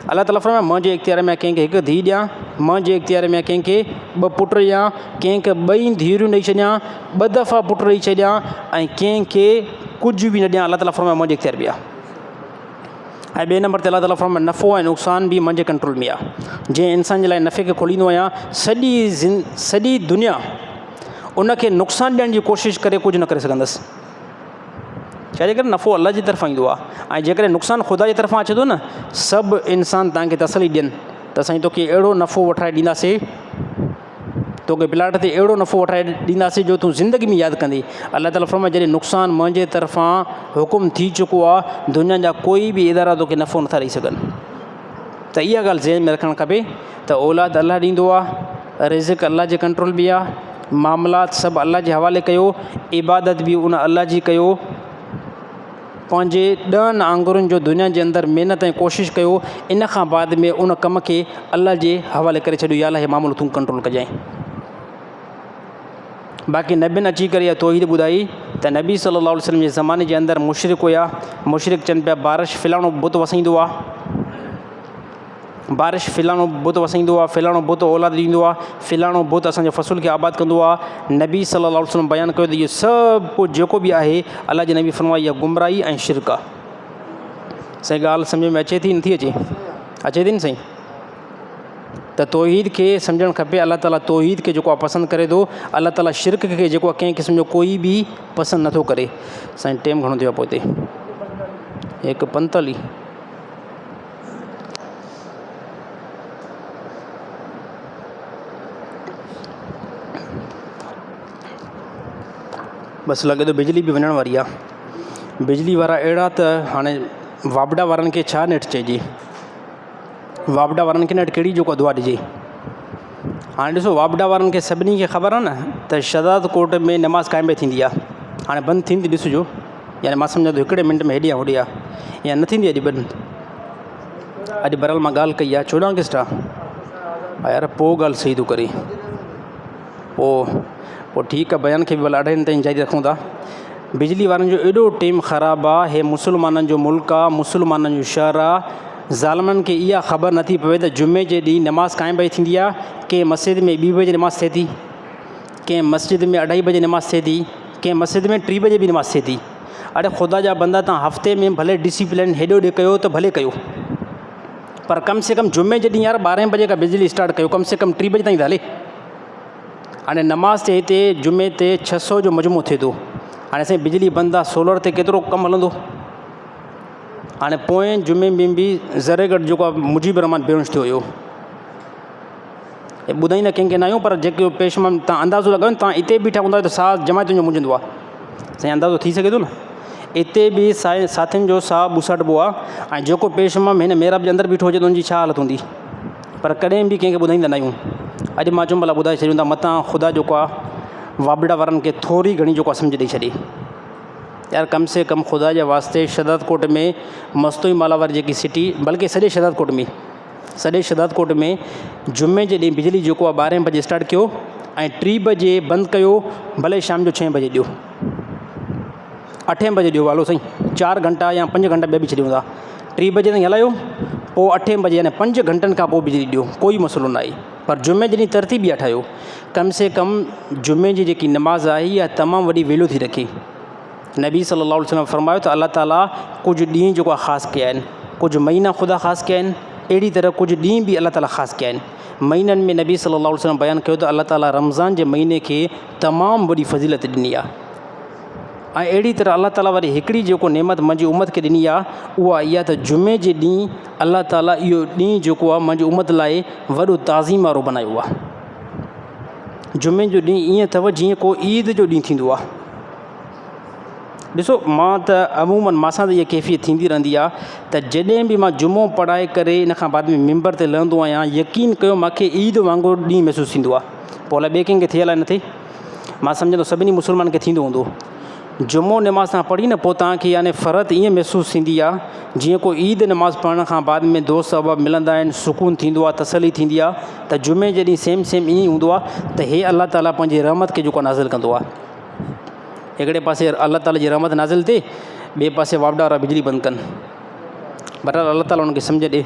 अल्लाह ताला फरमाए मुंहिंजे इख़्तियार में कंहिंखे हिकु धीउ ॾियां, मुंहिंजे इख़्तियार में कंहिंखे 2 पुट ॾियां, कंहिंखे 2 धीअरूं ॾेई छॾियां, 2 दफ़ा पुट ॾेई छॾियां, ऐं कंहिंखे कुझु बि न ॾियां। अल्लाह ताला फरमाए मुंहिंजे इख़्तियार में आहे। ऐं ॿिए नंबर ते अल्लाह ताला फरमाए नफ़ो ऐं नुक़सान बि मुंहिंजे कंट्रोल में आहे। जंहिं इंसान जे लाइ नफ़े खे खोलींदो आहियां, सॼी दुनिया उनखे नुक़सानु ॾियण जी कोशिशि करे कुझु न करे सघंदसि। छाजे करे नफ़ो अल्लाह जी तरफ़ां ईंदो आहे, ऐं जेकॾहिं नुक़सानु ख़ुदा जी तरफ़ां अचे थो न, सभु इंसान तव्हांखे तसली ॾियनि त साईं तोखे अहिड़ो नफ़ो वठाए ॾींदासीं, तोखे प्लाट ते अहिड़ो नफ़ो वठाए ॾींदासीं जो तूं ज़िंदगी में यादि कंदी। अल्लाह ताला फरमाए जॾहिं नुक़सानु मुंहिंजे तरफ़ां हुकुम थी चुको आहे, दुनिया जा कोई बि इदारा तोखे नफ़ो नथा ॾेई सघनि। त इहा ॻाल्हि ज़हन में रखणु खपे त औलाद अल्लाह ॾींदो आहे, रिज़्क़ अल्लाह जे कंट्रोल में आहे, मामलात सभु अल्लाह जे हवाले कयो, इबादत बि उन अल्लाह जी कयो, पंहिंजे 10 आंगुरनि जो दुनिया जे अंदरि महिनत ऐं कोशिशि कयो, इन खां बाद में उन कम खे अल्लाह जे हवाले करे छॾियो, या अल्लाह हे मामलो तूं कंट्रोल कजांइ। बाक़ी नबियुनि अची करे इहा तौहीद ॿुधाई त नबी सल्लल्लाहु अलैहि वसल्लम जे ज़माने जे अंदरि मुशरिक हुया। मुशरिक चवनि पिया बारिश फ़िलाणो बुत वसाईंदो आहे, बारिश फ़िलाणो बुत वसाईंदो आहे, फ़िलाणो बुत औलाद ॾींदो आहे, फ़िलाणो बुत असांजे फ़सुल खे आबाद कंदो आहे। नबी सल्लल्लाहु अलैहि वसल्लम बयानु कयो त इहो सभु कुझु जेको बि आहे अल्लाह जे नबी फरमाया इहा गुमराही ऐं शिरक आहे। साईं ॻाल्हि सम्झ में अचे थी नथी अचे? अचे थी न साईं? त तौहीद खे सम्झणु खपे। अल्लाह ताला तौहीद खे जेको आहे पसंदि करे थो, अल्लाह ताला शिरक खे जेको आहे कंहिं क़िस्म जो कोई बि पसंदि नथो करे। साईं टाइम घणो थियो आहे पोइ हिते 1:45। बसि लॻे थो बिजली बि वञण वारी आहे। बिजली वारा अहिड़ा त हाणे वाबडा वारनि खे छा नेट चइजे, वाबडा वारनि खे नेट कहिड़ी जेको दुआ ॾिजे। हाणे ॾिसो वाबडा वारनि खे सभिनी खे ख़बर आहे न त शहदाद कोट में नमाज़ क़ाइम थींदी आहे, हाणे बंदि थींदी ॾिसिजो, यानी मां सम्झां थो 1 मिंट में हेॾे होॾे आहे, या न थींदी अॼु बंदि। अॼु बरहाल मां ॻाल्हि कई आहे 14 अगस्त आहे यार, पोइ ॻाल्हि सही थो करे, पोइ ठीकु आहे, बयान खे बि भला 2:30 ताईं जारी रखूं था। बिजली वारनि जो एॾो टाइम ख़राबु आहे, हे मुस्लमाननि जो मुल्क आहे, मुस्लमाननि जो शहर आहे। ज़ालिमनि खे इहा ख़बर नथी पवे त जुमे जे ॾींहुं नमाज़ क़ाइम थींदी आहे, कंहिं मस्जिद में 2 बजे नमाज़ थिए थी, कंहिं मस्जिद में 2:30 बजे नमाज़ थिए थी, कंहिं मस्जिद में 3 बजे बि नमाज़ थिए थी। अरे ख़ुदा जा बंदा, तव्हां हफ़्ते में भले डिसिप्लिन हेॾो होॾे कयो त भले कयो, पर कम से कम जुमे जे ॾींहुं यार 12 बजे खां बिजली स्टार्ट कयो, कम से कम 3 बजे ताईं त हले। हाणे नमाज़ ते हिते जुमे ते 600 जो मजमू थिए थो, हाणे असांजी बिजली बंदि आहे, सोलर ते केतिरो कमु हलंदो। हाणे पोएं जुमे में बि ज़रेगढ़ जेको आहे मुजीब रहमान बेहोश थियो हुयो, ॿुधाईंदा कंहिंखे न आहियूं, पर जेके पेशमा तव्हां अंदाज़ो लॻायो न, तव्हां हिते बीठा हूंदा त साह जमायतुनि जो मुंझंदो आहे, साईं अंदाज़ो थी सघे थो न। हिते बि साथियुनि जो साह ॿुसाइबो आहे, ऐं जेको पेशमा हिन मेहराब जे अंदरि बीठो हुजे त हुनजी छा हालत हूंदी, पर कॾहिं बि कंहिंखे ॿुधाईंदा न आहियूं। अॼु मां चयुमि भला ॿुधाए छॾियूं था, मतां ख़ुदा जेको आहे वाबड़ा वारनि खे थोरी घणी जेको आहे सम्झ ॾेई छॾे यार। कम से कम ख़ुदा जे वास्ते शहदाद कोट में मस्तोई माला वारी जेकी सिटी, बल्कि सॼे शहदाद कोट में जुमे जे ॾींहुं बिजली जेको आहे 12 बजे स्टार्ट कयो ऐं 3 बजे बंदि कयो, भले शाम जो 6 बजे ॾियो, 8 बजे ॾियो, हलो साईं 4 घंटा या 5 घंटा ॿिया बि छॾियूं था, 3 बजे ताईं हलायो, पोइ 8 बजे यानी 5 घंटनि खां पोइ बिजली ॾियो, कोई मसइलो न आहे। पर जुमे जे ॾींहुं तरतीब इहा ठाहियो, कम से कम जुमे जी जेकी नमाज़ आहे इहा तमामु वॾी वैल्यू थी रखे। नबी सल्लल्लाहु अलैहि वसल्लम फरमायो त अल्लाह ताला कुझु ॾींहं जेको आहे ख़ासि कया आहिनि, कुझु महीना ख़ुदा ख़ासि कया आहिनि, अहिड़ी तरह कुझु ॾींहं बि अल्लाह ताला ख़ासि कया आहिनि। महीननि में नबी सल्लल्लाहु अलैहि वसल्लम बयानु कयो त अल्लाह ताला रमज़ान जे महीने खे तमामु वॾी फज़ीलत ॾिनी आहे, ऐं अहिड़ी तरह अल्लाह ताला वरी हिकिड़ी जेको नेमत मुंहिंजी उम्मत खे ॾिनी आहे उहा इहा त जुमे जे ॾींहुं अल्लाह ताला इहो ॾींहुं जेको आहे मुंहिंजी उम्मत लाइ वॾो ताज़ीम वारो बनायो आहे। जुमे जो ॾींहुं ईअं अथव जीअं को ईद जो ॾींहुं थींदो आहे। ॾिसो मां त अमूमन मासां त इहा कैफ़ियत थींदी रहंदी आहे त जॾहिं बि मां जुमो पढ़ाए करे इन खां बाद में मिंबर ते लहंदो आहियां, यकीन कयो मूंखे ईद वांगुरु ॾींहुं महसूसु थींदो आहे। पोइ अलाए ॿिए कंहिंखे थियल आहे न थिए, मां सम्झंदो सभिनी मुस्लमान खे थींदो हूंदो, जुमो नमाज़ तव्हां पढ़ी न पोइ तव्हांखे यानी फ़र्क़ु ईअं महसूसु थींदी आहे जीअं को ईद नमाज़ पढ़ण खां बाद में दोस्त अहबाब मिलंदा आहिनि, सुकून थींदो आहे, तसली थींदी आहे त जुमे जे ॾींहुं सेम सेम ईअं हूंदो आहे त हे अलाह ताला पंहिंजी रहमत खे जेको नाज़िल कंदो आहे। हिकिड़े पासे अलाह ताला जी रहमत नाज़िल थिए, ॿिए पासे वापडा वारा बिजली बंदि कनि। बहरहाल अलाह ताला हुनखे सम्झ ॾे।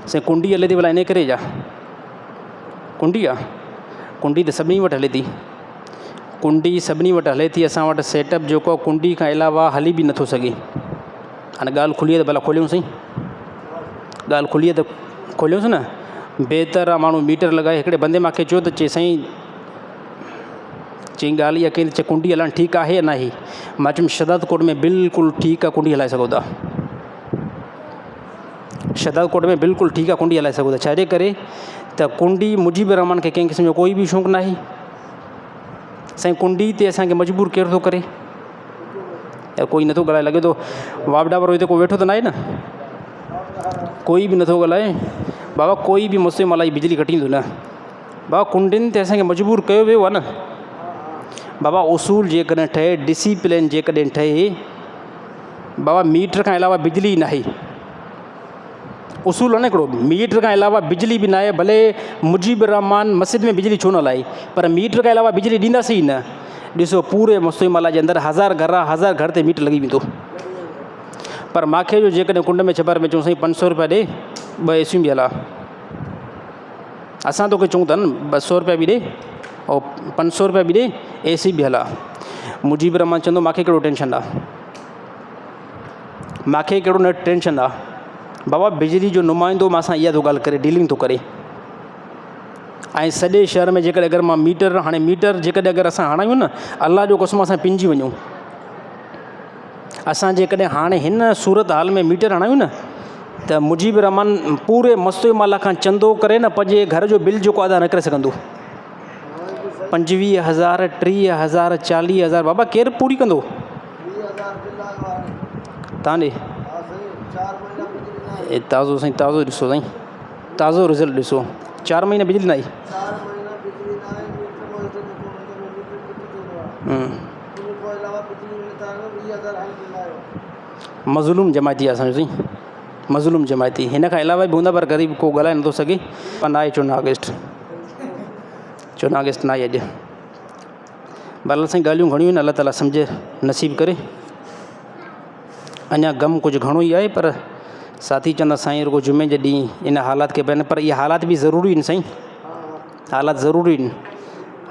साईं कुंडी हले थी भला इन करे जा कुंडी आहे, कुंडी त सभिनी वटि हले थी, कुंडी सभिनी वटि हले थी। असां वटि सेटअप जेको आहे कुंडी खां अलावा हली बि नथो सघे। हाणे ॻाल्हि खुली आहे त भला खोलियूं साईं, ॻाल्हि खुली आहे त खोलियोसि न। बहितर आहे माण्हू मीटर लॻाए। हिकिड़े बंदे मूंखे चयो त चई साईं, चई ॻाल्हि इहा कई त चई कुंडी हलाइणु ठीकु आहे या न आहे। मां चयुमि शदात कोट में बिल्कुलु ठीकु आहे, कुंडी हलाए सघो था। शदात कोट में बिल्कुलु ठीकु आहे, कुंडी हलाए सघो था। छाजे करे त कुंडी मुजीबुर रहमान खे कंहिं क़िस्म जो कोई बि शौक़ु न आहे। साईं कुंडी ते असांखे मजबूर केरु थो करे? या कोई नथो ॻाल्हाए, लॻे थो वापडा वारो हिते को वेठो त न आहे न, कोई बि नथो ॻाल्हाए। बाबा कोई बि मुस्लिम अलाई बिजली कटींदो न। बाबा कुंडियुनि ते असांखे मजबूर कयो वियो आहे न। बाबा उसूल जेकॾहिं ठहे, डिसिप्लिन जेकॾहिं ठहे, बाबा मीटर खां अलावा बिजली न आहे। उसूल आहे न हिकिड़ो, मीटर खां अलावा बिजली बि न आहे। भले मुजीबुर रहमान मस्जिद में बिजली छो न हलाए, पर मीटर खां अलावा बिजली ॾींदासीं न। ॾिसो पूरे मुस्लिम अला जे अंदरि 1000 घर आहे, 1000 घर ते मीटर लॻी वेंदो। पर मूंखे जो जेकॾहिं कुंड में छबर में चऊं साईं 500 रुपया ॾे, 2 एसियूं बि हला। असां तोखे चऊं था न 200 रुपया बि ॾे ऐं 500 रुपया बि ॾे, एसी बि हला। मुजीबुर रहमान चवंदो मूंखे कहिड़ो टेंशन आहे, मूंखे कहिड़ो न टेंशन आहे। बाबा बिजली जो नुमाइंदो मां इहा थो ॻाल्हि करे, डीलिंग थो करे। ऐं सॼे शहर में जेकॾहिं अगरि मां मीटर, हाणे मीटर जेकॾहिं अगरि असां हणायूं न, अलाह जो कसम असां पिंजी वञूं। असां जेकॾहिं हाणे हिन सूरत हाल में मीटर हणायूं न, त मुजीबुर रहमान पूरे मुस्लिम अला खां चंदो करे न पंहिंजे घर जो बिल जेको अदा न करे सघंदो। 25,000, 30,000, 40,000 बाबा केरु पूरी कंदो? तव्हां ॾे ताज़ो साईं, ताज़ो ॾिसो साईं, ताज़ो रिज़ल्ट ॾिसो। 4 महीना बिजली न आई। मज़लूम जमायती आहे असांजो साईं, मज़लूम जमायती। हिन खां अलावा बि हूंदा पर ग़रीब को ॻाल्हाए नथो सघे। पर न आहे 14 अगस्त, 14 अगस्त न आहे अॼु। बहरहाल साईं ॻाल्हियूं घणियूं आहिनि, अलाह ताला सम्झ नसीब करे। अञा गम कुझु घणो ई आहे, पर साथी चवंदा साईं रुगो जुमे जे ॾींहुं इन हालात खे पवनि। पर इहे हालात बि ज़रूरी आहिनि साईं, हालात ज़रूरी आहिनि।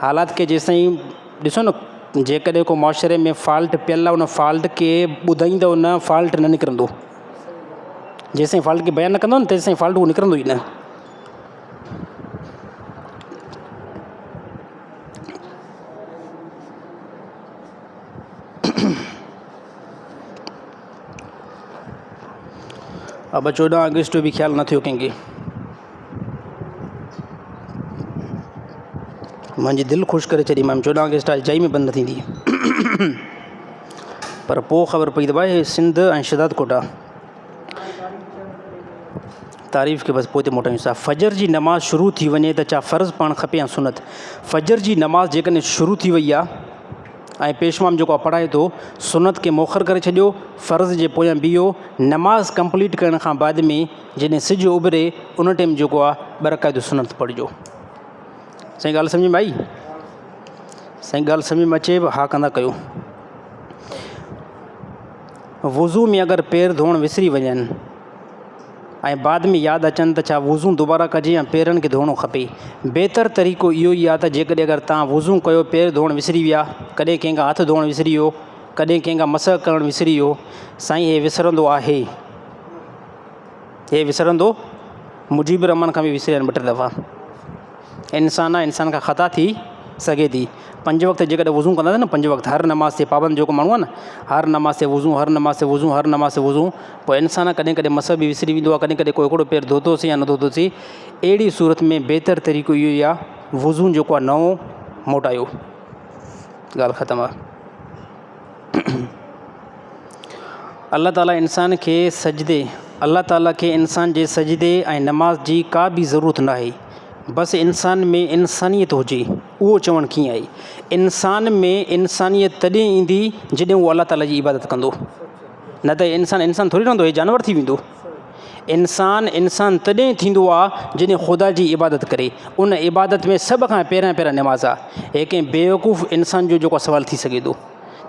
हालात खे जेसि ताईं ॾिसो न, जेकॾहिं को मुआशरे में फॉल्ट पियल आहे, उन फॉल्ट खे ॿुधाईंदो न, फॉल्ट न निकिरंदो। जेसि ताईं फॉल्ट खे बयानु न कंदो न, तेसि ताईं फॉल्ट उहो निकिरंदो ई न। अब 14 अगस्त जो बि ख़्यालु न थियो कंहिंखे। मुंहिंजी दिलि ख़ुशि करे छॾी। मां 14 अगस्त अजाई में बंदि न थींदी। पर पोइ ख़बर पई त भाई सिंध ऐं शदात कोट आहे। तारीफ़ खे बसि पोइ ते मोटायूं। फजर जी नमाज़ शुरू थी वञे त छा फ़र्ज़ु पढ़णु खपे या सुनत? फजर जी नमाज़ जेकॾहिं शुरू थी वई आहे ऐं पेशवाम जेको आहे पढ़ाए थो, सुनत खे मोखर करे छॾियो, फ़र्ज़ जे पोयां बीहो। नमाज़ कंप्लीट करण खां बाद में जॾहिं सिजु उभिरे उन टाइम जेको आहे 2 रकात सुनत पढ़िजो। साईं ॻाल्हि सम्झ में आई? साईं ॻाल्हि सम्झ में अचे? हा कंदा कयो। वुज़ू में अगरि पेर धोअणु विसरी वञनि ऐं बाद में यादि अचनि त छा वुज़ू दुबारा कजे या पेरनि खे धोइणो खपे? बहितर तरीक़ो इहो ई आहे त जेकॾहिं अगरि तव्हां वुज़ू कयो, पेर धोअणु विसरी विया, कॾहिं कंहिंखां हथु धोअणु विसरी वियो, कॾहिं कंहिंखां मसह करणु विसरी वियो, साईं हे विसरंदो आहे, हे विसरंदो। मुजीबुर रहमान खां बि विसरिया आहिनि 2-3 दफ़ा। इंसान आहे, इंसान खां ख़ता थी सघे थी। 5 वक़्त जेकॾहिं वुज़ू कंदासीं न, 5 वक़्त हर नमाज़ ते पाबंद जेको माण्हू आहे न, हर नमाज़ ते वुज़ू, हर नमाज़ ते वुज़ू, हर नमाज़ ते वुज़ू, पोइ इंसान कॾहिं कॾहिं मस बि विसरी वेंदो आहे, कॾहिं कॾहिं कोई हिकिड़ो पेर धोतोसीं या न धोतोसीं। अहिड़ी सूरत में बहितर तरीक़ो इहो ई आहे, वुज़ू जेको आहे नओं मोटायो, ॻाल्हि ख़तमु आहे। अल्लाह ताला इंसान खे सजदे, अल्लाह ताला खे इंसान जे सजदे ऐं नमाज़ जी का बि ज़रूरत न आहे। बसि इंसान में इंसानियत हुजे, उहो चवणु कीअं आहे? इंसान में इंसानियत तॾहिं ईंदी जॾहिं उहो अलाह ताला जी इबादत कंदो, न त इंसान थोरी रहंदो, हे जानवर थी वेंदो। इंसान तॾहिं थींदो आहे जॾहिं ख़ुदा जी इबादत करे। उन इबादत में सभ खां पहिरियां नमाज़ आहे। हे कंहिं बेवकूफ़ इंसान जो जेको सुवालु थी सघे थो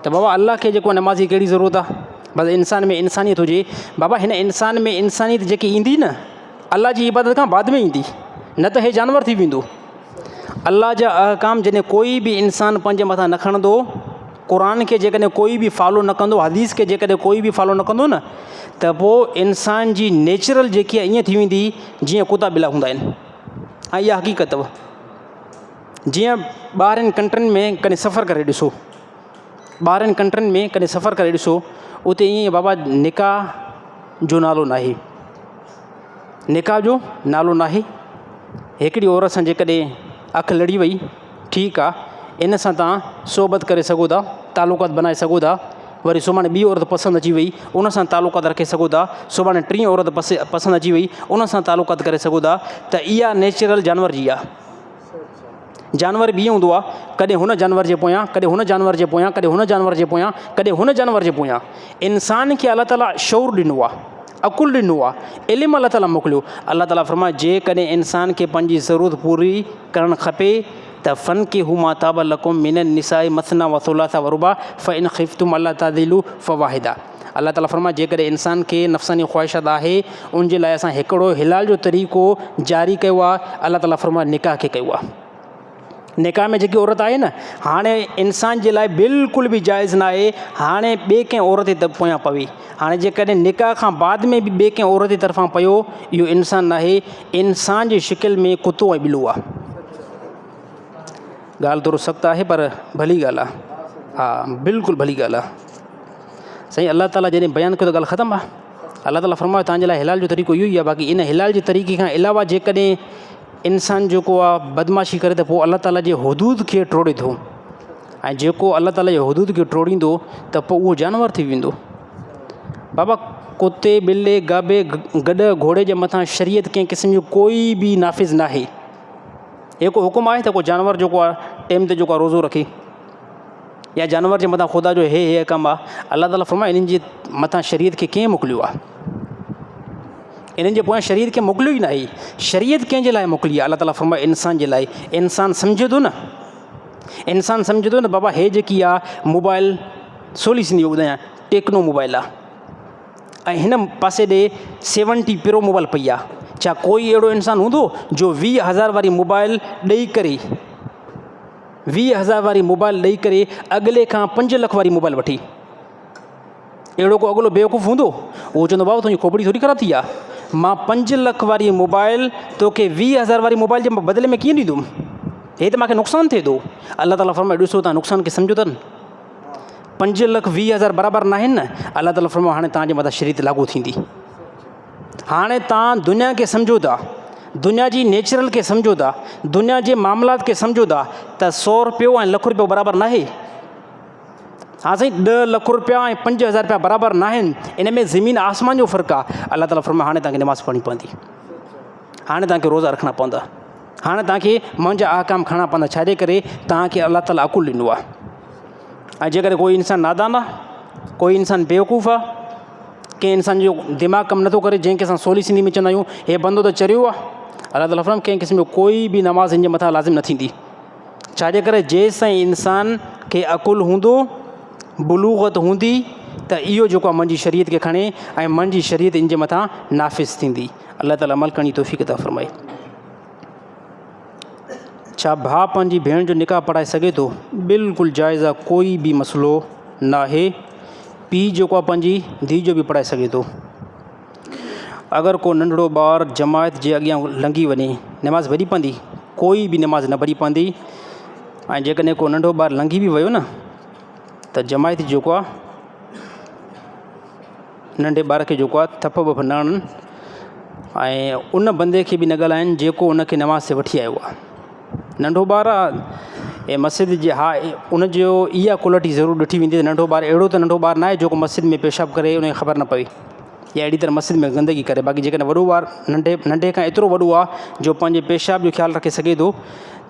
त बाबा अलाह खे जेको नमाज़ जी कहिड़ी ज़रूरत आहे? बसि इंसान में इंसानियत हुजे। बाबा हिन इंसान में इंसानियत जेकी ईंदी न अलाह जी इबादत खां बाद में ईंदी, न त हे जानवर थी वेंदो। अलाह जा अहकाम जॾहिं कोई बि इंसान पंहिंजे मथां न खणंदो, क़ुर खे जेकॾहिं कोई बि फॉलो न कंदो, हदीस खे जेकॾहिं कोई बि फॉलो न कंदो न, त पोइ इंसान जी नेचुरल जेकी आहे ईअं थी वेंदी जीअं कुता बिला हूंदा आहिनि। ऐं इहा हक़ीक़त अथव। जीअं ॿाहिरिनि कंट्रियुनि में कॾहिं सफ़र करे ॾिसो, ॿाहिरिनि कंट्रियुनि में कॾहिं सफ़र करे ॾिसो, उते ईअं बाबा निकाह जो नालो नाहे, निकाह जो नालो नाहे। हिकिड़ी औरत सां जेकॾहिं अखि लड़ी वई, ठीकु आहे, इन सां तव्हां सोबत करे सघो था, तालुकात बनाए सघो था। वरी सुभाणे ॿी औरत पसंदि अची वई, उन सां तालुकात रखे सघो था। सुभाणे टीं औरत पसंदि अची वई, उन सां तालुकात करे सघो था। त इहा नेचुरल जानवर जी आहे। जानवर बि ईअं हूंदो आहे, कॾहिं हुन जानवर जे पोयां, कॾहिं हुन जानवर जे पोयां, कॾहिं हुन जानवर जे पोयां, कॾहिं हुन जानवर जे पोयां। इंसान खे अलाह ताला शऊर ॾिनो आहे, अकुलु ॾिनो आहे, इल्मु अलाह ताला मोकिलियो। अलाह ताला फरमाए जेकॾहिं इंसान खे पंहिंजी ज़रूरत पूरी करणु खपे त फ़न के हू माताब लकुम मिनन निसाए मसना व सुलासा व रुबा फ़इन ख़िफ़्तुम अल्ला तादिलु फ़वाहिदा। अलाह ताला फरमाए जेकॾहिं इंसान खे नफ़सानी ख़्वाहिशात आहे, उन जे लाइ असां हिकिड़ो हिलाल जो तरीक़ो जारी कयो आहे। अलाह ताला फरमाए निकाह खे कयो आहे। निकाह में जेकी औरत आहे न, हाणे इंसान जे लाइ बिल्कुलु बि जाइज़ न आहे हाणे ॿिए कंहिं औरत जे पोयां पवे। हाणे जेकॾहिं निकाह खां बाद में बि ॿिए कंहिं औरत जे तरफ़ां पियो, इहो इंसान न आहे, इंसान जी शिकिल में कुतो ऐं ॿिलो आहे। ॻाल्हि थोरो सख़्तु आहे पर भली ॻाल्हि आहे। हा, बिल्कुलु भली ॻाल्हि आहे। साईं अलाह ताला जॾहिं बयानु कयो त ॻाल्हि ख़तमु आहे। अलाह ताला फरमायो तव्हांजे लाइ हिलाल जो तरीक़ो इहो ई आहे। बाक़ी इन हिलाल जे तरीक़े खां अलावा जेकॾहिं इंसान जेको आहे बदमाशी करे त पोइ अलाह ताला जे हुदूद खे टोड़े थो। ऐं जेको अलाह ताला जे हुदूद खे टोड़ींदो त पोइ उहो जानवर थी वेंदो। बाबा कुते ॿिले गाबे गॾ घोड़े जे मथां शरीयत कंहिं क़िस्म जो कोई बि नाफ़िज़ न आहे। हिकु हुकुम आहे त को जानवर जेको आहे टाइम ते जेको आहे रोज़ो रखे, या जानवर जे मथां ख़ुदा जो हे कमु आहे। अलाह ताला फरमाए इन्हनि जे मथां शरीयत खे कंहिं मोकिलियो आहे? इन्हनि जे पोयां शरीयत खे मोकिलियो ई न आहे। शरीयत कंहिंजे लाइ मोकिली आहे? अलाह ताला फरमाए इंसान जे लाइ। इंसान सम्झे थो न, इंसान सम्झे थो न बाबा हे जेकी आहे मोबाइल सोली सिंधी ॿुधायां टेक्नो मोबाइल आहे, ऐं हिन पासे ॾे 70 प्रो मोबाइल पई आहे। छा कोई अहिड़ो इंसानु हूंदो जो 20,000 वारी मोबाइल ॾेई करे 20,000 वारी मोबाइल ॾेई करे अॻिले खां 5 लख वारी मोबाइल वठी? अहिड़ो को अॻिलो बेवकूफ़ हूंदो? उहो चवंदो बाबा तुंहिंजी खोपड़ी थोरी ख़राबु थी आहे, मां 5 लख वारी मोबाइल तोखे 20,000 वारी मोबाइल जे बदिले में कीअं ॾींदुमि? हे त मूंखे नुक़सानु थिए थो। अलाह ताला फरमाए ॾिसो तव्हां नुक़सान खे सम्झो था न, 5 लख 20,000 बराबरि न आहिनि न। अलाह ताला फरमाए हाणे तव्हांजे मथां शरीयत लागू थींदी। हाणे तव्हां दुनिया खे सम्झो था, दुनिया जी नेचुरल खे सम्झो था, दुनिया जे मामलात खे सम्झो था त 100 रुपयो ऐं लख रुपयो बराबरि न आहे। हा साईं, 10 लख रुपया ऐं 5,000 रुपया बराबरि न आहिनि। इन में ज़मीन आसमान जो फ़र्क़ु आहे। अलाह ताला फरमाए हाणे तव्हांखे नमाज़ पढ़णी पवंदी, हाणे तव्हांखे रोज़ा रखणा पवंदा, हाणे तव्हांखे मुंहिंजा अहकाम खणणा पवंदा। छाजे करे? तव्हांखे अलाह ताला अकुलु ॾिनो आहे। ऐं जेकॾहिं कोई इंसानु नादान आहे, कोई इंसानु बेवकूफ़ आहे, कंहिं इंसान जो दिमाग़ कमु नथो करे, जंहिंखे असां सोली सिंधी में चवंदा आहियूं हे बंदो त चरियो आहे, अलाह ताला फरमाए कंहिं क़िस्म जो कोई बि नमाज़ हिन जे मथां लाज़िम न थींदी। छाजे करे? जेसि ताईं इंसान खे अकुलु हूंदो, बुलूगत हूंदी, त इहो जेको आहे मुंहिंजी शरीयत खे खणे ऐं मुंहिंजी शरीयत इन जे मथां नाफ़िज़ थींदी। अलाह ताला अमल करण जी तौफ़ीक़ अता फ़रमाए। छा भाउ पंहिंजी भेण जो निकाह पढ़ाए सघे थो? बिल्कुलु जाइज़ आहे, कोई बि मसइलो न आहे। पीउ जेको आहे पंहिंजी धीउ जो बि पढ़ाए सघे थो। अगरि को नंढड़ो ॿारु जमायत जे अॻियां लंघी वञे, नमाज़ भरी पवंदी? कोई बि नमाज़ न भरी पवंदी। ऐं जेकॾहिं को नंढो ॿारु लंघी बि वियो न, त जमायत जेको आहे नंढे ॿार खे जेको आहे थप वप न हणनि ऐं उन बंदे खे बि न ॻाल्हाइनि जेको उनखे नमाज़ ते वठी आयो आहे। नंढो ॿारु आहे ऐं मस्जिद जे, हा उनजो इहा क्वालिटी ज़रूरु ॾिठी वेंदी त नंढो ॿारु अहिड़ो त नंढो ॿारु न आहे जेको मस्जिद में पेशाब करे उनखे ख़बर न पवे या अहिड़ी तरह मस्जिद में गंदगी करे। बाक़ी जेकॾहिं वॾो ॿारु नंढे खां एतिरो वॾो आहे जो पंहिंजे पेशाब जो ख़्यालु रखे सघे थो,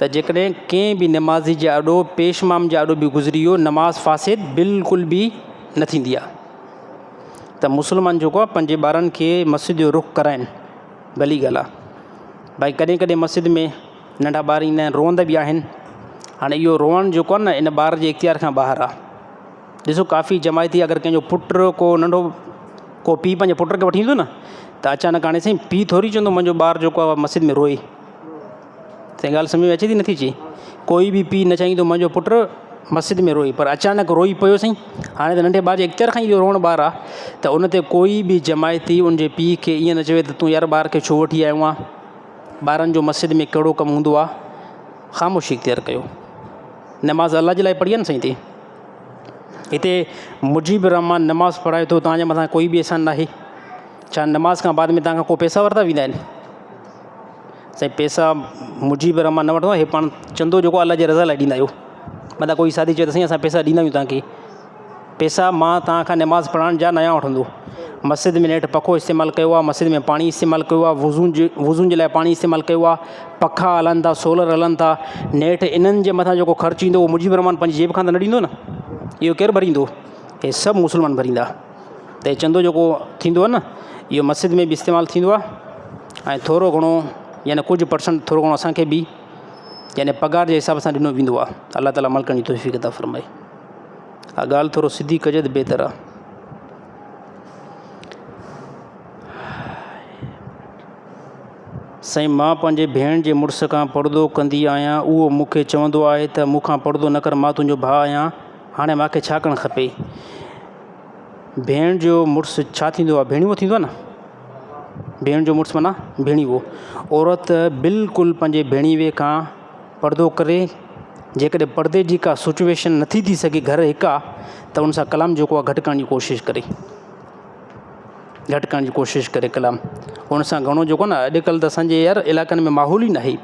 त जेकॾहिं कंहिं बि नमाज़ी जे आॾो पेशमाम जे आॾो बि गुज़री वियो नमाज़ फ़ासिद बिल्कुलु बि न थींदी आहे। त मुस्लमान जेको आहे पंहिंजे ॿारनि खे मस्जिद जो रुख़ कराइनि भली ॻाल्हि आहे। भाई कॾहिं कॾहिं मस्जिद में नंढा ॿार ईंदा आहिनि रोअंदा बि आहिनि। हाणे इहो रोअणु जेको आहे न इन ॿार जे इख़्तियार खां ॿाहिरि आहे। ॾिसो काफ़ी जमायती अगरि कंहिंजो पुटु को नंढो को पीउ पंहिंजे पुट खे वठी ईंदो न त अचानक हाणे साईं पीउ थोरी चवंदो मुंहिंजो ॿारु जेको आहे मस्जिद में रोए। साईं ॻाल्हि सम्झ में अचे थी नथी अचे। कोई बि पीउ न चाहींदो मुंहिंजो पुटु मस्जिद में रोई, पर अचानक रोई पियो साईं। हाणे त नंढे ॿार जे इख़्तियार खां इहो रोअणु ॿारु आहे त उन ते कोई बि जमायती उनजे पीउ खे ईअं न चवे त तूं यार ॿार खे छो वठी आयो आहे, ॿारनि जो मस्जिद में कहिड़ो कमु हूंदो आहे। ख़ामोशी इख़्तियार कयो। नमाज़ अलाह जे लाइ पढ़ी आहे न साईं। हिते मुजीब रहमान नमाज़ पढ़ाए थो, तव्हांजे मथां कोई बि अहसान न आहे। छा नमाज़ खां बाद में तव्हांखां को पैसा वरिता वेंदा आहिनि? साईं पैसा मुजीब रहमान न वठंदो आहे। हे पाण चंदो जेको अलाह जे रज़ा लाइ ॾींदा आहियो। मतिलबु कोई शादी चए त साईं असां पैसा ॾींदा आहियूं तव्हांखे। पैसा मां तव्हांखां नमाज़ पढ़ाइण जा नया वठंदो। मस्जिद में नेठि पखो इस्तेमालु कयो आहे, मस्जिद में पाणी इस्तेमालु कयो आहे, वुज़ूनि जे लाइ पाणी इस्तेमालु कयो आहे, पखा हलनि था, सोलर हलनि था, नेठि इन्हनि जे मथां जेको ख़र्चु ईंदो उहो मुजीब रहमान पंहिंजी जेब खां त न ॾींदो न। इहो केरु भरींदो? हे सभु मुस्लमान भरींदा। त हे चंदो जेको थींदो आहे न इहो मस्जिद में बि इस्तेमालु थींदो आहे ऐं थोरो घणो यानी कुझु परसेंट थोरो घणो असांखे बि यानी पघार जे हिसाब सां ॾिनो वेंदो आहे। अलाह ताला अमल करण जी तौफ़ीक़ अता फ़रमाए। हा ॻाल्हि थोरो सिधी कजे त बहितर आहे। साईं मां पंहिंजे भेण जे मुड़ुस खां पर्दो कंदी आहियां, उहो मूंखे चवंदो आहे त मूंखां पर्दो न कर, मां तुंहिंजो भाउ आहियां, हाणे मूंखे छा करणु खपे? भेण जो मुड़ुस छा थींदो आहे? भेणीवो थींदो आहे न। भेण जो मुड़ुस माना भेणीवो। औरत बिल्कुलु पंहिंजे भेणीवे खां पर्दो करे। जेकॾहिं पर्दे जी का सिचुएशन नथी थी सघे, घर हिकु आहे, त उन सां कलाम जेको आहे घटि करण जी कोशिशि करे, घटि करण जी कोशिशि करे कलाम। उन सां घणो जेको न अॼुकल्ह त असांजे यार इलाइक़नि में माहौल ई न आहे।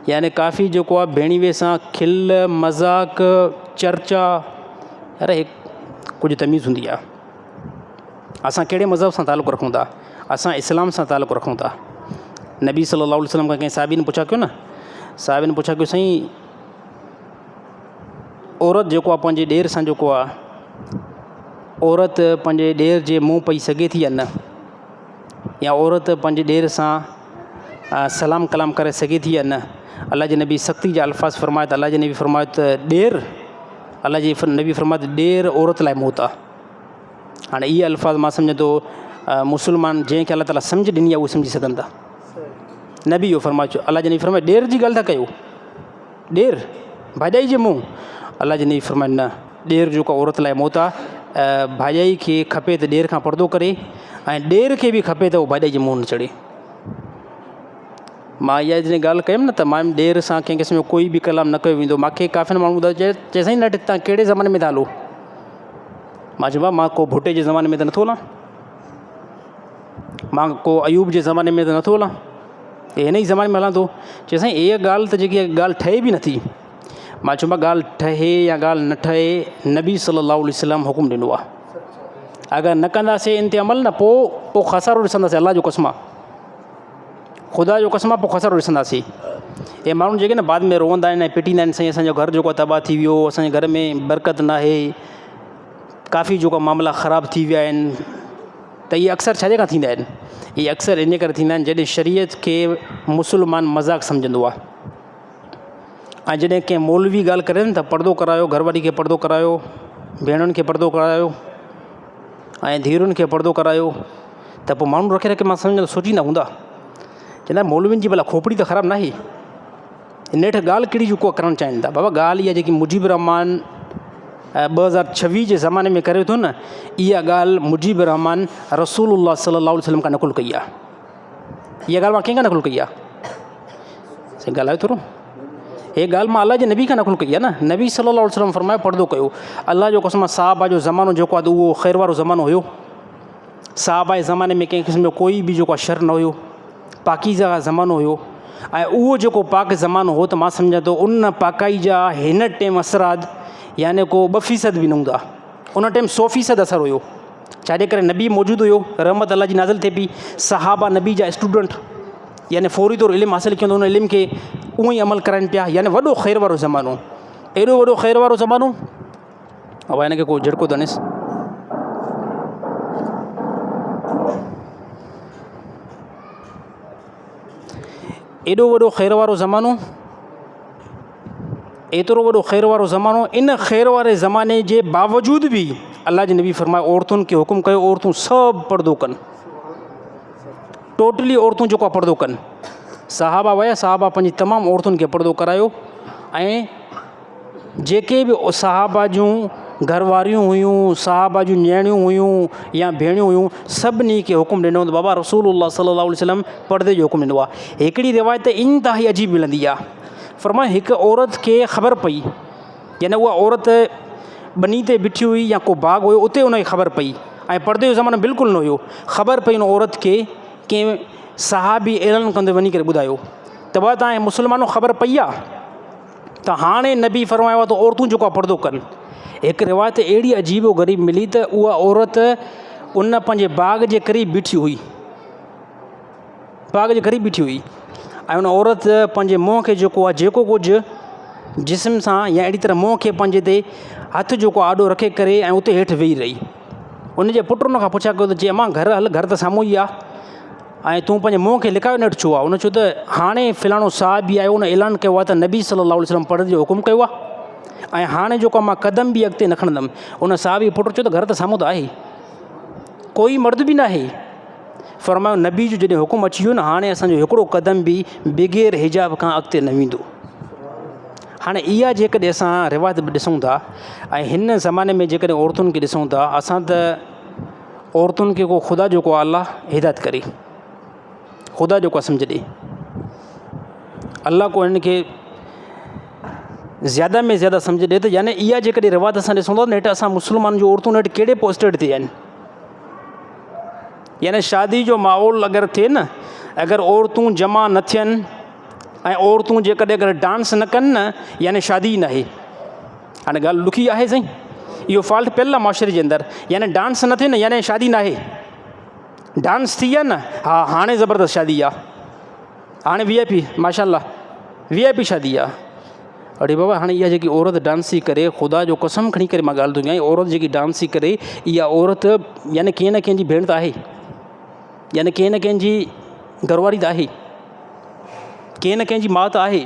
यानी काफ़ी जेको आहे भेणीवे सां खिल मज़ाक चर्चा, अरे कुझु तमीज़ हूंदी आहे। असां कहिड़े मज़हब सां तालुक़ु रखूं था? असां इस्लाम सां तालुक़ु रखूं था। नबी सल्लल्लाहु अलैहि वसल्लम खां कंहिं साहिबी ने पुछा कयो न, साहिबी ने पुछा कयो साईं औरत जेको आहे पंहिंजे ॾेर सां जेको आहे, औरत पंहिंजे ॾेर जे मुंहुं पई सघे थी या न, या औरत पंहिंजे ॾेर सां सलाम कलाम करे सघे थी या न? अलाह जे नबी सख़्ती जा अल्फाज़ फ़रमाए त अलाह जे नबी फ़रमायो त ॾेर, अलाह जे नबी फ़रमायो त ॾेर औरत लाइ मौत आहे। हाणे इहे अल्फाज़ मां सम्झा थो मुस्लमान जंहिंखे अलाह ताला सम्झ ॾिनी आहे उहे सम्झी सघनि था। नबी इहो फ़रमायो, अलाह जे नबी फ़रमायो ॾेर जी ॻाल्हि था कयो, ॾेर भाॼाई जे मुंहुं। अलाह जे नबी फ़रमायो न, ॾेर जेको औरत लाइ मौत आहे। भाॼाई खे खपे त ॾेर खां पर्दो करे ऐं ॾेर खे बि खपे त उहो भाॼाई जे मुंहुं न चढ़े। मां इहा जॾहिं ॻाल्हि कयमि न त मां ॾेर सां कंहिं क़िस्म जो कोई बि कलाम न कयो वेंदो। मूंखे काफ़ी माण्हू ॿुधायो चए साईं न तव्हां कहिड़े ज़माने में था हलो? मां चयो मां को भुटे जे ज़माने में त नथो हलां, मां को अयूब जे ज़माने में त नथो हलां, हिन ई ज़माने में हलां थो। चए साईं इहा ॻाल्हि त जेकी ॻाल्हि ठहे बि नथी। मां चयो मां ॻाल्हि ठहे या ॻाल्हि न ठहे, नबी सल्लल्लाहु अलैहि वसल्लम हुकुम ॾिनो आहे। अगरि न कंदासीं इन ते अमल न पोइ खसारो ॾिसंदासीं। अलाह जो कसम आहे, ख़ुदा जो कसम आहे, पोइ खसारो ॾिसंदासीं। हे माण्हू जेके न बाद में रोअंदा आहिनि ऐं पिटींदा आहिनि साईं असांजो घर जेको आहे तबाह थी वियो, असांजे घर में बरकत न आहे, काफ़ी जेको मामला ख़राबु थी विया आहिनि, त इहे अक्सर छाजे खां थींदा आहिनि? इहे अक्सर इन करे थींदा आहिनि जॾहिं शरीयत खे मुस्लमान मज़ाक़ सम्झंदो आहे। ऐं जॾहिं कंहिं मौलवी ॻाल्हि करे न त पर्दो करायो, घरवारी खे पर्दो करायो, भेणुनि खे पर्दो करायो ऐं धीअरुनि खे पर्दो करायो, त पोइ माण्हू रखे रखे मां सम्झो सोचींदा हूंदा, चवंदा मौलवियुनि जी भला खोपड़ी त ख़राबु न आहे, नेठि ॻाल्हि कहिड़ी जेको करणु चाहिनि था। बाबा ॻाल्हि इहा जेकी मुजीब रहमान 2026 जे ज़माने में करे थो न, इहा ॻाल्हि मुजीब रहमान रसूलुल्लाह सल्लल्लाहु अलैहि वसल्लम खां नकुल कई आहे। इहा ॻाल्हि मां कंहिंखां नकुल कई आहे? साईं ॻाल्हायो थोरो। हे ॻाल्हि मां अलाह जे नबी खां नकुल कई आहे न। नबी सल्लल्लाहु अलैहि वसल्लम फ़रमायो पर्दो कयो। अलाह जो कसम साहबा जो ज़मानो जेको आहे उहो ख़ैर वारो ज़मानो हुयो। साहबा जे ज़माने में कंहिं क़िस्म जो कोई बि जेको आहे शर न हुयो, पाकीज़ा ज़मानो हुयो। ऐं उहो जेको पाक ज़मानो हो त मां सम्झां थो उन पाकाई जा हिन टाइम असरात यानी को 2% बि न हूंदा, उन टाइम 100% असरु हुयो। छाजे करे नबी मौजूदु हुयो, रहमत अलाह जी नाज़िल थिए पई, सहाबा नबी जा स्टूडेंट यानी फौरी तौरु इल्मु हासिलु कयो, उन इल्म खे उहो ई अमल कराइनि पिया, यानी वॾो ख़ैर वारो ज़मानो, एॾो वॾो ख़ैर वारो ज़मानो। अब हिन खे को झटको दनिस, एॾो वॾो ख़ैर वारो ज़मानो, एतिरो वॾो ख़ैर वारो ज़मानो। इन ख़ैर वारे ज़माने जे बावजूदि बि अलाह जे नबी फ़रमाए औरतुनि खे हुकुम कयो औरतूं सभु पर्दो कनि, टोटली औरतूं जेको आहे पर्दो कनि। सहाबा विया, सहाबा पंहिंजी तमामु औरतुनि खे पर्दो करायो, ऐं जेके बि सहाबा जूं घरवारियूं हुयूं, सहाबा जूं नियाणियूं हुयूं या भेणियूं हुयूं, सभिनी खे हुकुम ॾिनो त बाबा रसूलुल्लाह सल्लल्लाहु अलैहि वसल्लम पर्दे जो हुकुम ॾिनो आहे। हिकिड़ी रिवायत इंतिहाई अजीब मिलंदी आहे, फरमाए हिकु औरत खे ख़बर पई, यानी उहा औरत बनी ते बीठी हुई या को बाग़ हुयो, उते उनखे ख़बर पई, ऐं पर्दे जो ज़मानो बिल्कुलु न हुयो। ख़बर पई उन औरत खे कंहिं सहाबी ऐलान कंदे वञी करे ॿुधायो त भाउ तव्हांखे मुस्लमानो ख़बर पई आहे त हाणे नबी फरमायो आहे त औरतूं जेको आहे पर्दो कनि। हिकु रिवायत अहिड़ी अजीबो ग़रीब मिली त उहा औरत उन पंहिंजे बाग़ जे क़रीब बीठी हुई, बाग़ जे क़रीब बीठी हुई, ऐं उन औरत पंहिंजे मुंहं खे जेको आहे जेको कुझु जिस्म सां या अहिड़ी तरह मुंहं खे पंहिंजे ते हथु जेको आॾो रखे करे ऐं उते हेठि वेही रही। उनजे पुट उन खां पुछा कयो त चई अम्मा घर हल, घर त साम्हूं ई आहे, ऐं तूं पंहिंजे मुंहं खे लिकायो नेठि छो आहे? उन चयो त हाणे फ़लाणो साहिब बि आयो, उन ऐलान कयो आहे त नबी सल्लल्लाहु अलैहि वसल्लम पर्दे जो हुकुम कयो आहे, ऐं हाणे जेको मां क़दम बि अॻिते न खणंदुमि। उन साहिबी पुट चयो त घर त साम्हूं त आहे, कोई मर्द बि न आहे। फरमायो नबी जो जॾहिं हुकुम अची वियो न, हाणे असांजो हिकिड़ो क़दम बि बग़ैर हिजाब खां अॻिते न वेंदो। हाणे इहा जेकॾहिं असां रिवायत बि ॾिसूं था, ऐं हिन ज़माने में जेकॾहिं औरतुनि खे ॾिसूं था, असां त औरतुनि खे को ख़ुदा जेको आहे अलाह हिदायत करे, ख़ुदा जेको आहे सम्झ ॾे, अलाह को हिन खे ज़्यादा में ज़्यादा सम्झ ॾिए त यानी इहा जेकॾहिं रिवायत असां ॾिसूं था नेठि असां मुस्लमान जूं औरतूं नेठि कहिड़े पोस्टेड ते आहिनि। यानी शादी जो माहौल अगरि थिए न, अगरि औरतूं जमा न थियनि ऐं औरतूं जेकॾहिं अगरि डांस न कनि न, यानी शादी ई न आहे। हाणे ॻाल्हि ॾुखी आहे साईं, इहो फॉल्ट पियल आहे माशरे जे अंदरि, यानी डांस न थिए न यानी शादी न आहे। डांस थी आहे न, हा हाणे ज़बरदस्त शादी आहे, हाणे VIP माशाल्लाह VIP शादी आहे। अड़े बाबा हाणे इहा जेकी औरत डांस थी करे, ख़ुदा जो कसम खणी करे मां ॻाल्हि थो कयां, औरत जेकी डांस थी करे, इहा औरत यानी कंहिं न कंहिंजी भेण त आहे, यानी कंहिं न कंहिंजी घरवारी त आहे, कंहिं न कंहिंजी माउ त आहे।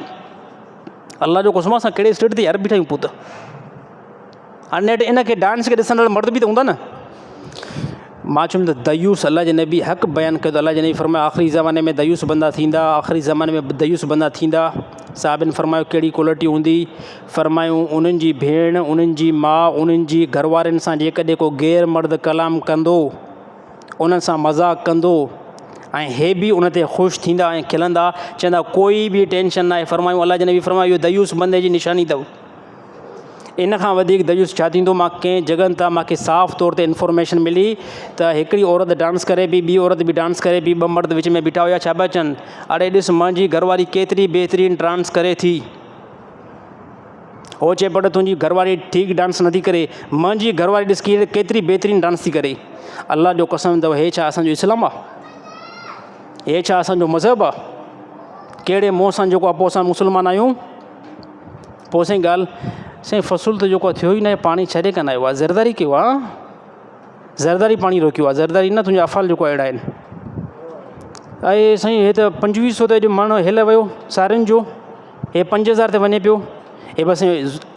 अलाह जो कसम असां कहिड़े स्टेट ते यार बीठा आहियूं पोइ त। हाणे नेठि इन खे डांस खे ॾिसण वारा मर्द बि त हूंदा न। मां चयुमि त दयूस अलाह जे नबी हक़ बयानु कयो त अलाह जे नबी फरमायो आख़िरी ज़माने में दयूस बंदा थींदा, आख़िरी ज़माने में दयूस बंदा थींदा। साहिबनि फरमायो कहिड़ी क्वालिटी हूंदी? फरमायूं उन्हनि जी भेण, उन्हनि जी माउ, उन्हनि जी घरवारनि सां जेकॾहिं को गैर मर्द कलाम कंदो, उन्हनि सां मज़ाक़ कंदो, ऐं हे बि उन ते ख़ुशि थींदा ऐं खिलंदा, चवंदा कोई बि टेंशन न आहे। फरमायूं अलाह जे नबी फरमायो इहो दयूस बंदे जी निशानी अथव। इन खां वधीक दयूस छा थींदो? मां कंहिं जॻहनि तां मूंखे साफ़ तौर ते इंफॉर्मेशन मिली त हिकिड़ी औरत डांस करे पई, ॿी औरत बि डांस करे पई, ॿ मर्द विच में बीठा हुया, छा पिया चवनि? अड़े ॾिस मुंहिंजी घरवारी केतिरी बहितरीनु डांस करे थी। हो चए पट तुंहिंजी घरवारी ठीकु डांस नथी करे, मुंहिंजी घरवारी ॾिस केतिरी बहितरीनु डांस थी करे। अलाह जो कसम अथव, हे छा असांजो इस्लाम आहे? हे छा असांजो मज़हब आहे? कहिड़े मुंहं सां जेको आहे पोइ असां मुस्लमान आहियूं? पोइ साईं ॻाल्हि साईं फ़सुल त जेको थियो ई न आहे, पाणी छॾे कान आयो आहे, ज़रदारी कयो आहे, ज़रदारी पाणी रोकियो आहे, ज़रदारी न तुंहिंजा अफ़ाल जेको अहिड़ा आहिनि। ऐं साईं हे त 2500 ते अॼु माण्हू हिले वियो सारियुनि जो, हे 5000 ते वञे पियो। हे बसि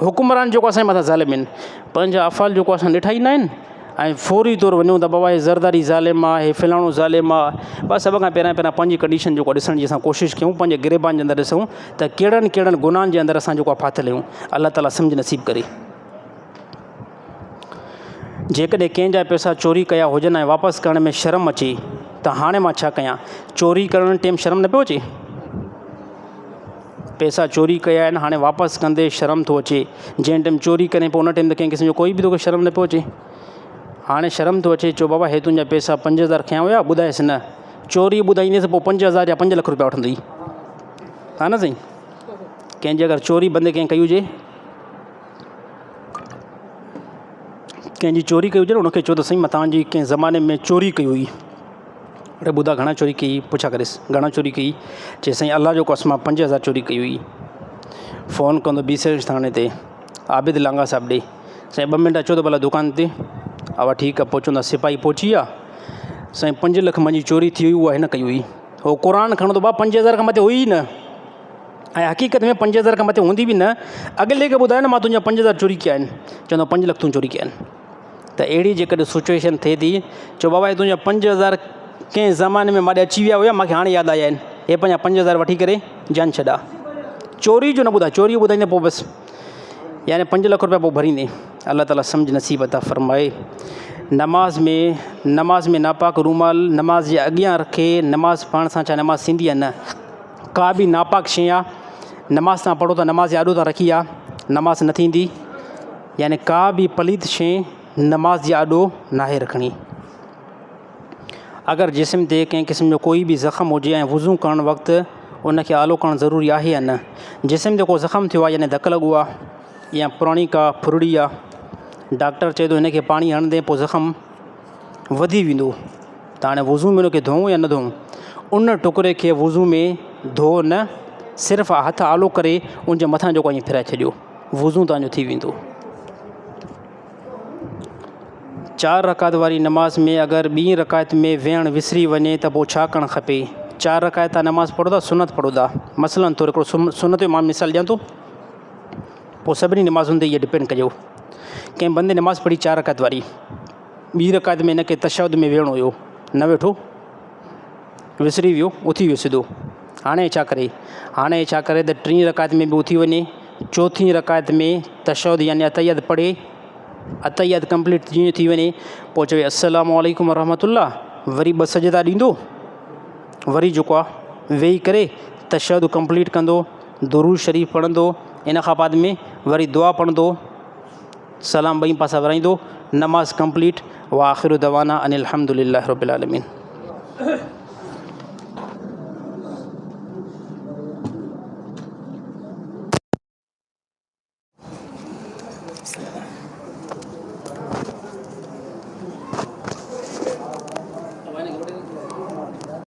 हुकुमरान जेको असांजे मथां ज़ालिम आहिनि, पंहिंजा अफ़ाल जेको असां ॾिठा ई न आहिनि, ऐं फौरी तौरु वञूं त बाबा हे ज़रदारी ज़ालिम आहे, हे फ़लाणो ज़ालिम आहे। बसि सभ खां पहिरियां पंहिंजी कंडीशन जेको ॾिसण जी असां कोशिशि कयूं, पंहिंजे गिरेबान जे अंदरि ॾिसूं त कहिड़नि कहिड़नि गुनाहनि जे अंदरि असां जेको आहे फाथल आहियूं। अलाह ताला सम्झ नसीब करे। जेकॾहिं कंहिंजा पैसा चोरी कया हुजनि ऐं वापसि करण में शर्म अचे त हाणे मां छा कयां? चोरी करण टाइम शर्म न पियो अचे? पैसा चोरी कया आहिनि, हाणे वापसि कंदे शर्म थो अचे। जंहिं टाइम चोरी करे पोइ उन टाइम त कंहिं क़िस्म जो कोई बि तोखे शर्म न पियो अचे। हाणे शर्म थो अचे, चओ बाबा हे तुंहिंजा पैसा 5000 खयां हुया, ॿुधायसि न। चोरी ॿुधाईंदसि पोइ 5000 या 5 लख रुपया वठंदई, हा न साईं? कंहिंजी अगरि चोरी बंदे कंहिं कई हुजे, कंहिंजी चोरी कई हुजे न, उनखे चओ त साईं मां तव्हांजी कंहिं ज़माने में चोरी कई हुई, अरे ॿुधा घणा चोरी कई, पुछा करेसि घणा चोरी कई। चई साईं अलाह जो कसम 5000 चोरी कई हुई। फ़ोन कंदो BCH थाणे ते, आबिद लांगा साहिबु ॾे। साईं 2 मिंट अचो त भला दुकान ते। अवा ठीकु आहे पहुचंदा, सिपाही पहुची विया। साईं 5 लख मुंहिंजी चोरी थी हुई, उहा हिन कई हुई। उहो क़ुर खणंदो 5000 खां मथे हुई ई न, ऐं हक़ीक़त में 5000 खां मथे हूंदी बि न। अॻिले खे ॿुधायो न मां तुंहिंजा 5000 चोरी कया आहिनि, चवंदो 5 लख तूं चोरी कया आहिनि। त अहिड़ी जेकॾहिं सिचुएशन थिए थी, चओ बाबा हे तुंहिंजा 5000 कंहिं ज़माने में मां अची विया हुया, मूंखे हाणे यादि आया आहिनि, हे पंहिंजा 5000 वठी करे जान छॾा। चोरी जो न ॿुधाए, चोरी ॿुधाईंदे पोइ बसि यानी 5 लख रुपया पोइ भरींदे। अल्लाह ताला सम्झ नसीब अता फ़रमाए। नमाज़ में नापाक रूमाल नमाज़ जे अॻियां रखे नमाज़ पढ़ण सां छा नमाज़ थींदी आहे? न, का बि नापाक शइ आहे, नमाज़ तव्हां पढ़ो था, नमाज़ जे आॾो तव्हां रखी आहे, नमाज़ न थींदी। यानी का बि पलीत शइ नमाज़ जे आॾो नाहे रखणी। अगरि जिस्म ते कंहिं क़िस्म जो कोई बि ज़ख़्म हुजे ऐं वज़ू करण वक़्तु उनखे आलो करणु ज़रूरी आहे या न? जिस्म ते को ज़ख़्म थियो आहे, यानी धकु लॻो आहे या पुराणी का फुरड़ी आहे, डॉक्टर चए थो हिनखे पाणी हणंदे पोइ ज़ख़्म वधी वेंदो, त हाणे वज़ू में उनखे धोऊं या न धोऊं? उन टुकड़े खे वज़ू में धो न, सिर्फ़ु हथु आलो करे उनजे मथां जेको ईअं फिराए छॾियो, वज़ू तव्हांजो थी वेंदो। 4 रकात वारी नमाज़ में अगरि 2 रकात में वेहणु विसरी वञे त पोइ छा करणु खपे? 4 रकात तव्हां नमाज़ पढ़ो था, सुनत पढ़ो था। मसलन तौरु हिकिड़ो सुनत जो मां मिसाल ॾियां थो, पोइ सभिनी नमाज़ुनि ते इहा डिपेंड कजो। कंहिं बंदे नमाज़ पढ़ी 4 रकात वारी, 2 रकात में हिनखे तशहुद में वेहणो हुयो, न वेठो, विसरी वियो, उथी वियो सिधो। हाणे छा करे त 3 रकात में बि उथी वञे, 4थी रकात में तशहुद यानी अतहियत पढ़े, अतहियत कंप्लीट जीअं थी वञे पोइ चवे अस्सलामु अलैकुम वरहमतुल्लाह, वरी 2 सजदा ॾींदो, वरी जेको आहे वेही करे तशहुद कंप्लीट कंदो, दुरूद शरीफ़ पढ़ंदो, इन खां बाद में वरी दुआ पढ़ंदो, सलाम 2 पासा वराईंदो, नमाज़ कंप्लीट। व आख़िरु दवाना अनिल हम्दुलिल्लाहि रब्बिल आलमीन।